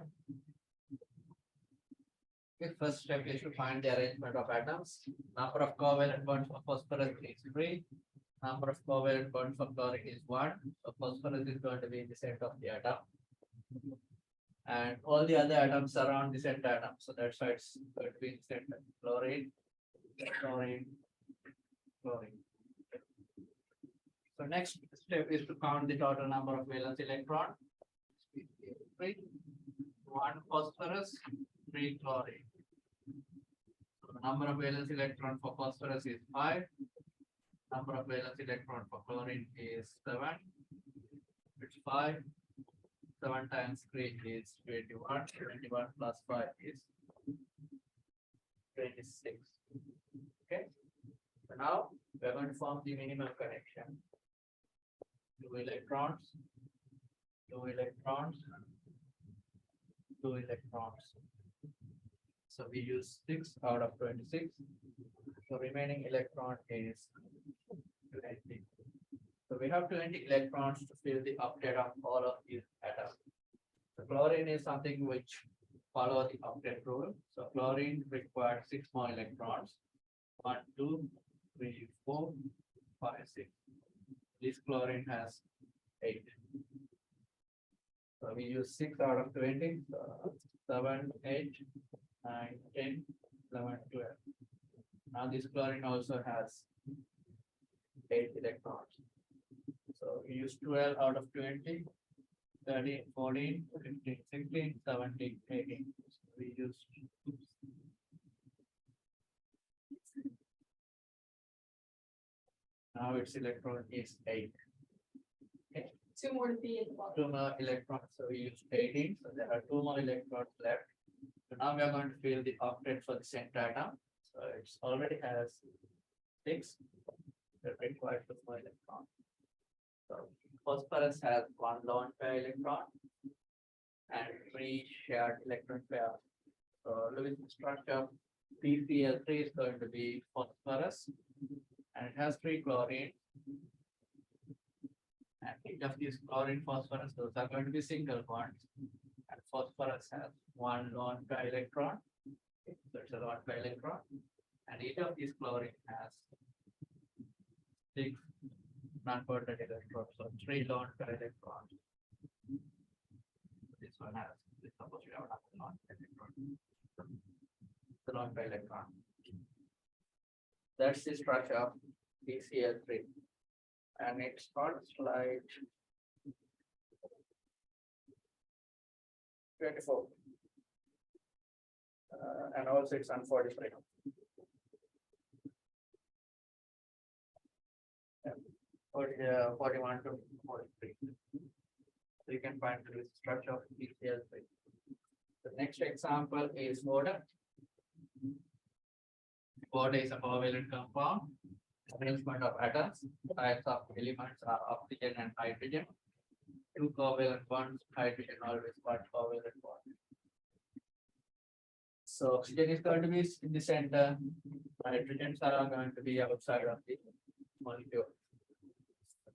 S1: The first step is to find the arrangement of atoms. Number of covalent bonds for phosphorus is 3. Number of covalent bonds for chlorine is 1. So phosphorus is going to be in the center of the atom. And all the other atoms surround the center atom. So that's why it's going to be in the center. Chlorine, chlorine, chlorine. So next step is to count the total number of valence electron. 3, 1 phosphorus, 3 chlorine. So the number of valence electron for phosphorus is 5. Number of valence electron for chlorine is 7. It's 5. 7 times 3 is 21. 21 plus 5 is 26. Okay. So now we are going to form the minimum connection. 2 electrons, 2 electrons, 2 electrons. So we use 6 out of 26. So remaining electron is 20. So we have 20 electrons to fill the octet of all of these atoms. The chlorine is something which follows the octet rule. So chlorine requires 6 more electrons. 1, 2, 3, 4, 5, 6. This chlorine has 8. So we use 6 out of 20. So 7, 8, 9, 10, 11, 12. Now this chlorine also has 8 electrons. So we use 12 out of 20, 13, 14, 15, 16, 17, 18. So we use now its electron is 8.
S3: 2 more to be in the bottom.
S1: 2 more electrons, so we use 18. So there are 2 more electrons left. So now we are going to fill the octet for the center atom. So it already has 6. That requires 2 more electrons. So phosphorus has 1 lone pair electron and 3 shared electron pairs. So look at the structure. PCl3 is going to be phosphorus and it has 3 chlorine. And each of these chlorine phosphorus, those are going to be single bonds. And phosphorus has 1 lone pair electron. So it's a lone pair electron. And each of these chlorine has 6 non-bonded electrons, so 3 lone pair electrons. This one has, this suppose you have another lone pair electron. The lone pair electron. That's the structure of PCl3. And it's on slide 24. And also it's on 43. Yeah. 41 to 43. So you can find the structure of PCl3. The next example is water. Water is a covalent compound. Arrangement of atoms. Types of elements are oxygen and hydrogen. 2 covalent bonds. Hydrogen always one covalent bond. So oxygen is going to be in the center. Hydrogens are going to be outside of the molecule.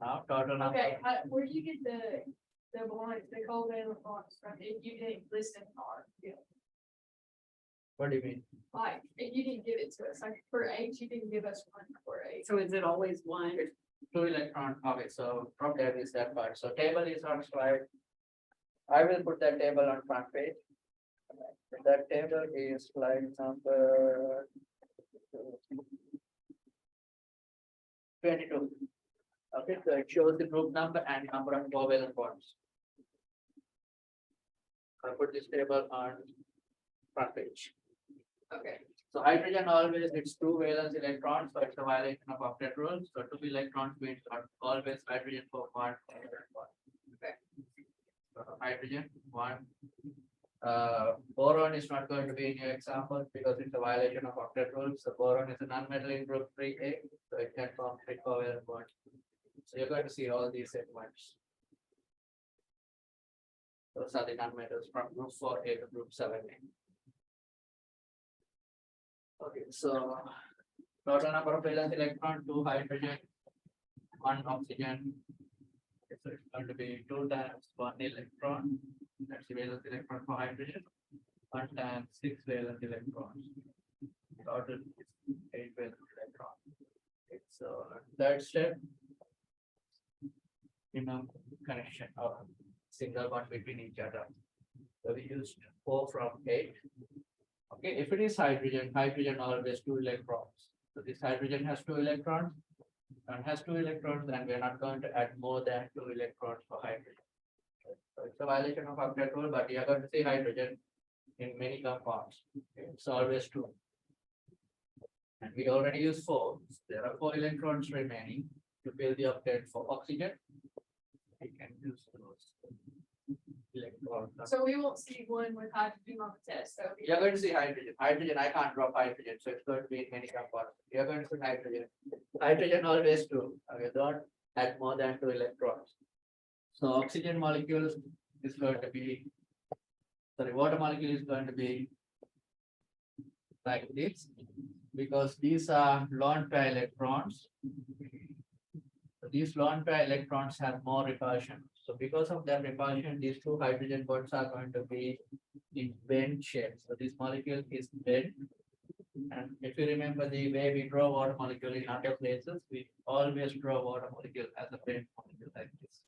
S1: Now total number.
S3: Okay, where do you get the bonds, the covalent bonds from? If you didn't list them or,
S1: What do you mean?
S3: like, if you didn't give it to us, like for H, you didn't give us one for H.
S2: So is it always 1?
S1: 2 electron. Okay, so from there is that part. So table is on slide. I will put that table on front page. That table is slide number 22. Okay, so it shows the group number and number of covalent bonds. I'll put this table on front page.
S3: Okay,
S1: So hydrogen always it's 2 valence electrons, so it's a violation of octet rule. So 2 electrons means always hydrogen for 1 covalent bond.
S3: Okay.
S1: So hydrogen 1. Boron is not going to be in your example because it's a violation of octet rule. So boron is a non-metal in group 3A, so it can form 3 covalent bonds. So you're going to see all these at once. Those are the non-metals from group 4A to group 7A. Okay, so total number of valence electron, 2 hydrogen, 1 oxygen, Okay, so it's going to be 2 times 1 electron, that's the valence electron for hydrogen, 1 times 6 valence electrons. Total is 8 valence electron. Okay, so third step, connection or single bond between each other. So we used 4 from 8. Okay, if it is hydrogen, hydrogen always 2 electrons. So this hydrogen has 2 electrons and has 2 electrons, then we are not going to add more than 2 electrons for hydrogen. So it's a violation of octet rule, but you are going to see hydrogen in many compounds. Okay, it's always 2. And we already use 4. So there are 4 electrons remaining to fill the octet for oxygen. We can use those electrons.
S3: So we won't see one with hydrogen on the test, so.
S1: You're going to see hydrogen. Hydrogen, I can't drop hydrogen, so it's going to be in many compounds. You're going to see hydrogen. Hydrogen always 2. Okay, don't add more than 2 electrons. So oxygen molecule is going to be, sorry, water molecule is going to be like this, because these are lone pair electrons. So these lone pair electrons have more repulsion. So because of that repulsion, these 2 hydrogen bonds are going to be in bent shape. So this molecule is bent. And if you remember the way we draw water molecule in other places, we always draw water molecule as a bent molecule like this.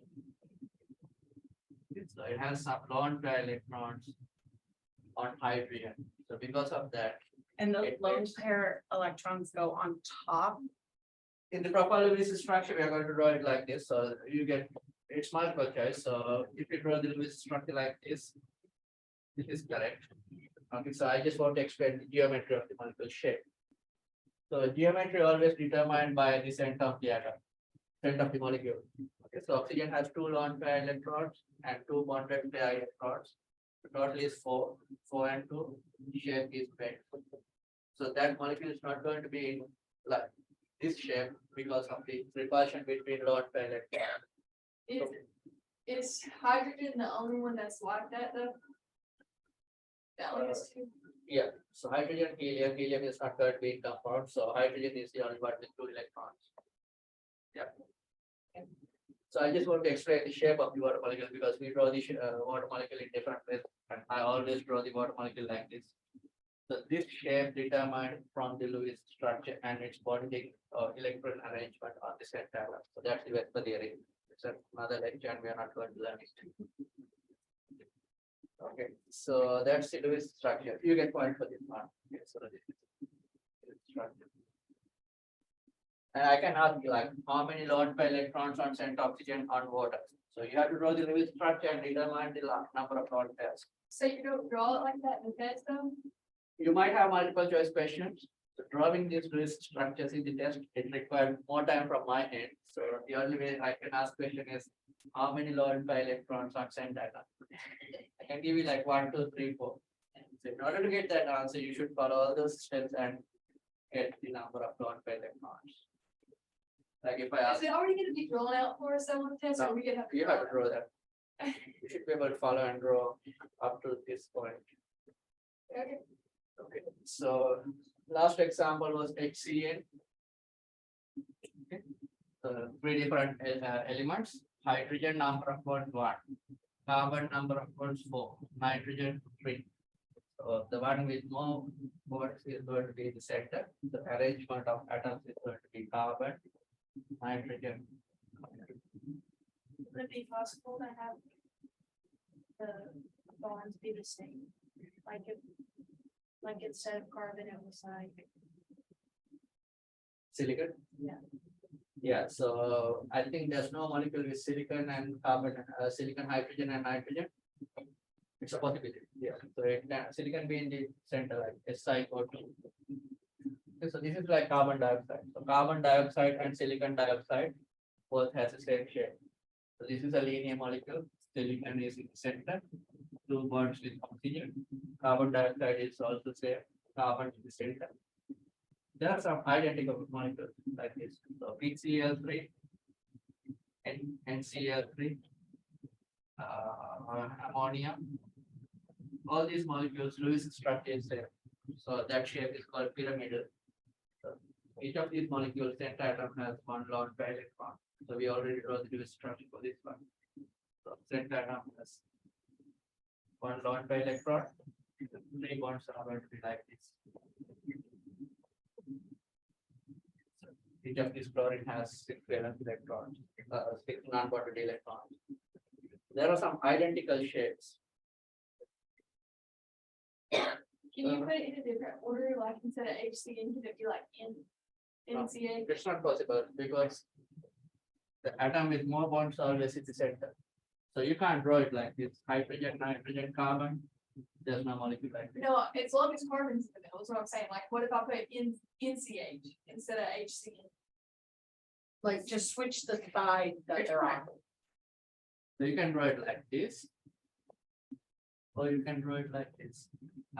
S1: So it has some lone pair electrons on hydrogen. So because of that,
S2: And the
S1: It
S2: lone
S1: is.
S2: pair electrons go on top.
S1: in the proper Lewis structure, we are going to draw it like this. So you get, it's multiple choice. So if you draw the Lewis structure like this is correct. Okay, so I just want to explain the geometry of the molecule shape. So geometry always determined by the center of the atom, center of the molecule. Okay, so oxygen has 2 lone pair electrons and 2 bonded pair electrons. The total is 4, 4 and 2. The shape is bent. So that molecule is not going to be in like this shape because of the repulsion between lone pair electrons.
S3: Is hydrogen the only one that's like that though? That only has 2.
S1: Yeah, so hydrogen, helium is not going to be in compound, so hydrogen is the only one with 2 electrons. Yeah. So I just want to explain the shape of the water molecule because we draw the water molecule in different ways, and I always draw the water molecule like this. So this shape determined from the Lewis structure and its bonding electron arrangement on the center atom. So that's the Vesper theory. It's another lecture and we are not going to learn it. Okay, so that's the Lewis structure. You get point for this one. Okay, so this is the structure. And I can ask you like how many lone pair electrons on center oxygen on water. So you have to draw the Lewis structure and determine the number of lone pairs.
S3: So you don't draw it like that in the test though?
S1: You might have multiple choice questions. So drawing these Lewis structures in the test, it required more time from my end. So the only way I can ask question is how many lone pair electrons on center atom. I can give you like 1, 2, 3, 4. So in order to get that answer, you should follow all those steps and get the number of lone pair electrons. Like if I ask,
S3: Is it already gonna be drawn out for us on the test or
S1: No,
S3: we gonna have to?
S1: you have to draw that. You should be able to follow and draw up to this point.
S3: Okay.
S1: Okay, so last example was HCN. Okay, so 3 different elements, hydrogen number of bonds 1, carbon number of bonds 4, nitrogen 3. So the one with more bonds is going to be the center. The arrangement of atoms is going to be carbon, nitrogen.
S2: Would it be possible to have the bonds be the same? Like instead of carbon, it was like.
S1: Silicon?
S2: Yeah.
S1: Yeah, so I think there's no molecule with silicon and carbon, silicon, hydrogen and nitrogen. It's a possibility, yeah. So it can, silicon be in the center like SiO2. Okay, so this is like carbon dioxide. So carbon dioxide and silicon dioxide both has the same shape. So this is a linear molecule. Silicon is in the center. 2 bonds with oxygen. Carbon dioxide is also same. Carbon in the center. There are some identical molecules like this. So PCl3 and NCl3, ammonia. All these molecules, Lewis structure is same. So that shape is called pyramidal. So each of these molecules, center atom has 1 lone pair electron. So we already draw the Lewis structure for this one. So center atom has one lone pair electron. The 3 bonds are going to be like this. So each of these chlorine has 6 valence electrons, 6 non-bonded electrons. There are some identical shapes.
S3: Can you put it in a different order, like instead of HCN, could it be like NCA?
S1: It's not possible because the atom with more bonds always is the center. So you can't draw it like this, hydrogen, nitrogen, carbon. There's no molecule like this.
S3: No, as long as carbon's in the middle, is what I'm saying, like, what if I put in NCH instead of HCN?
S2: Like, just switch the side that they're on.
S1: So you can draw it like this. Or you can draw it like this.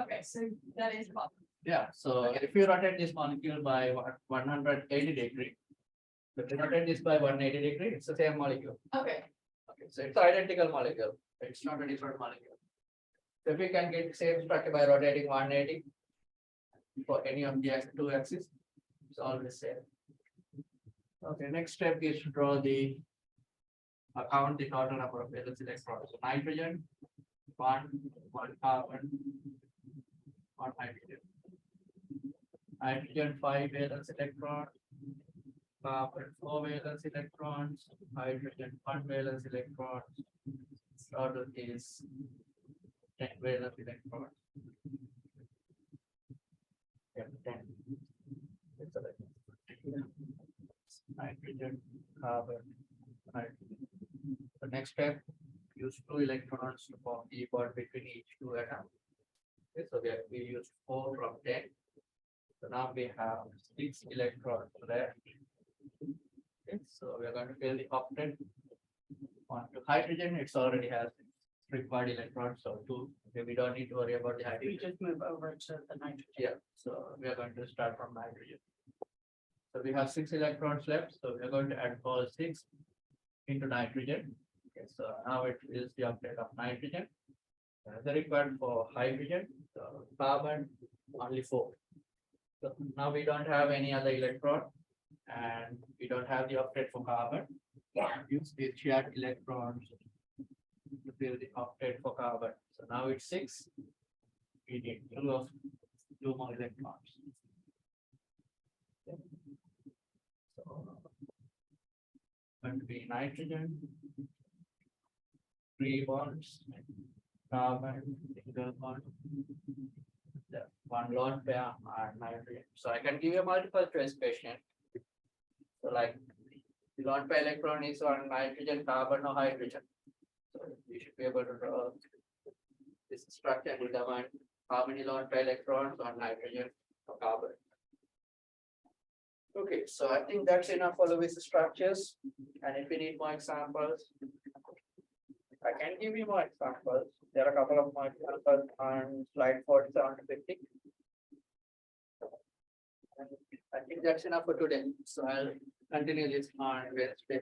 S3: Okay, so that is possible.
S1: Yeah, so if you rotate this molecule by 180 degree. If you rotate this by 180 degree, it's the same molecule.
S3: Okay,
S1: Okay, so it's identical molecule. It's not a different molecule. So if we can get the same structure by rotating 180 for any of the two axes, it's always same. Okay, next step is to draw the count the total number of valence electrons. So nitrogen, one carbon, one hydrogen. Hydrogen 5 valence electron, carbon 4 valence electrons, hydrogen 1 valence electron. Total is 10 valence electrons. Yeah, 10. It's like, yeah. Nitrogen, carbon, hydrogen. The next step, use 2 electrons to form the bond between each 2 atoms. Okay, so we used 4 from 10. So now we have 6 electrons left. Okay, so we are going to fill the octet onto hydrogen. It's already has required electrons, so 2. Okay, we don't need to worry about the
S2: We
S1: hydrogen.
S2: just move over to the nitrogen.
S1: Yeah, so we are going to start from nitrogen. So we have 6 electrons left, so we are going to add all 6 into nitrogen. Okay, so now it is the octet of nitrogen. The required for hydrogen, so carbon only 4. So now we don't have any other electron and we don't have the octet for carbon. Use the shared electrons to fill the octet for carbon. So now it's 6. We need 2 more electrons. Okay. So going to be nitrogen, 3 bonds, carbon, single bond, the 1 lone pair are nitrogen. So I can give you a multiple choice question. So like the lone pair electron is on nitrogen, carbon, or hydrogen. So you should be able to draw this structure and determine how many lone pair electrons on nitrogen or carbon. Okay, so I think that's enough for Lewis structures. And if you need more examples, I can give you more examples. There are a couple of more examples on slide 47 to 50. And I think that's enough for today. So I'll continue this on Wednesday.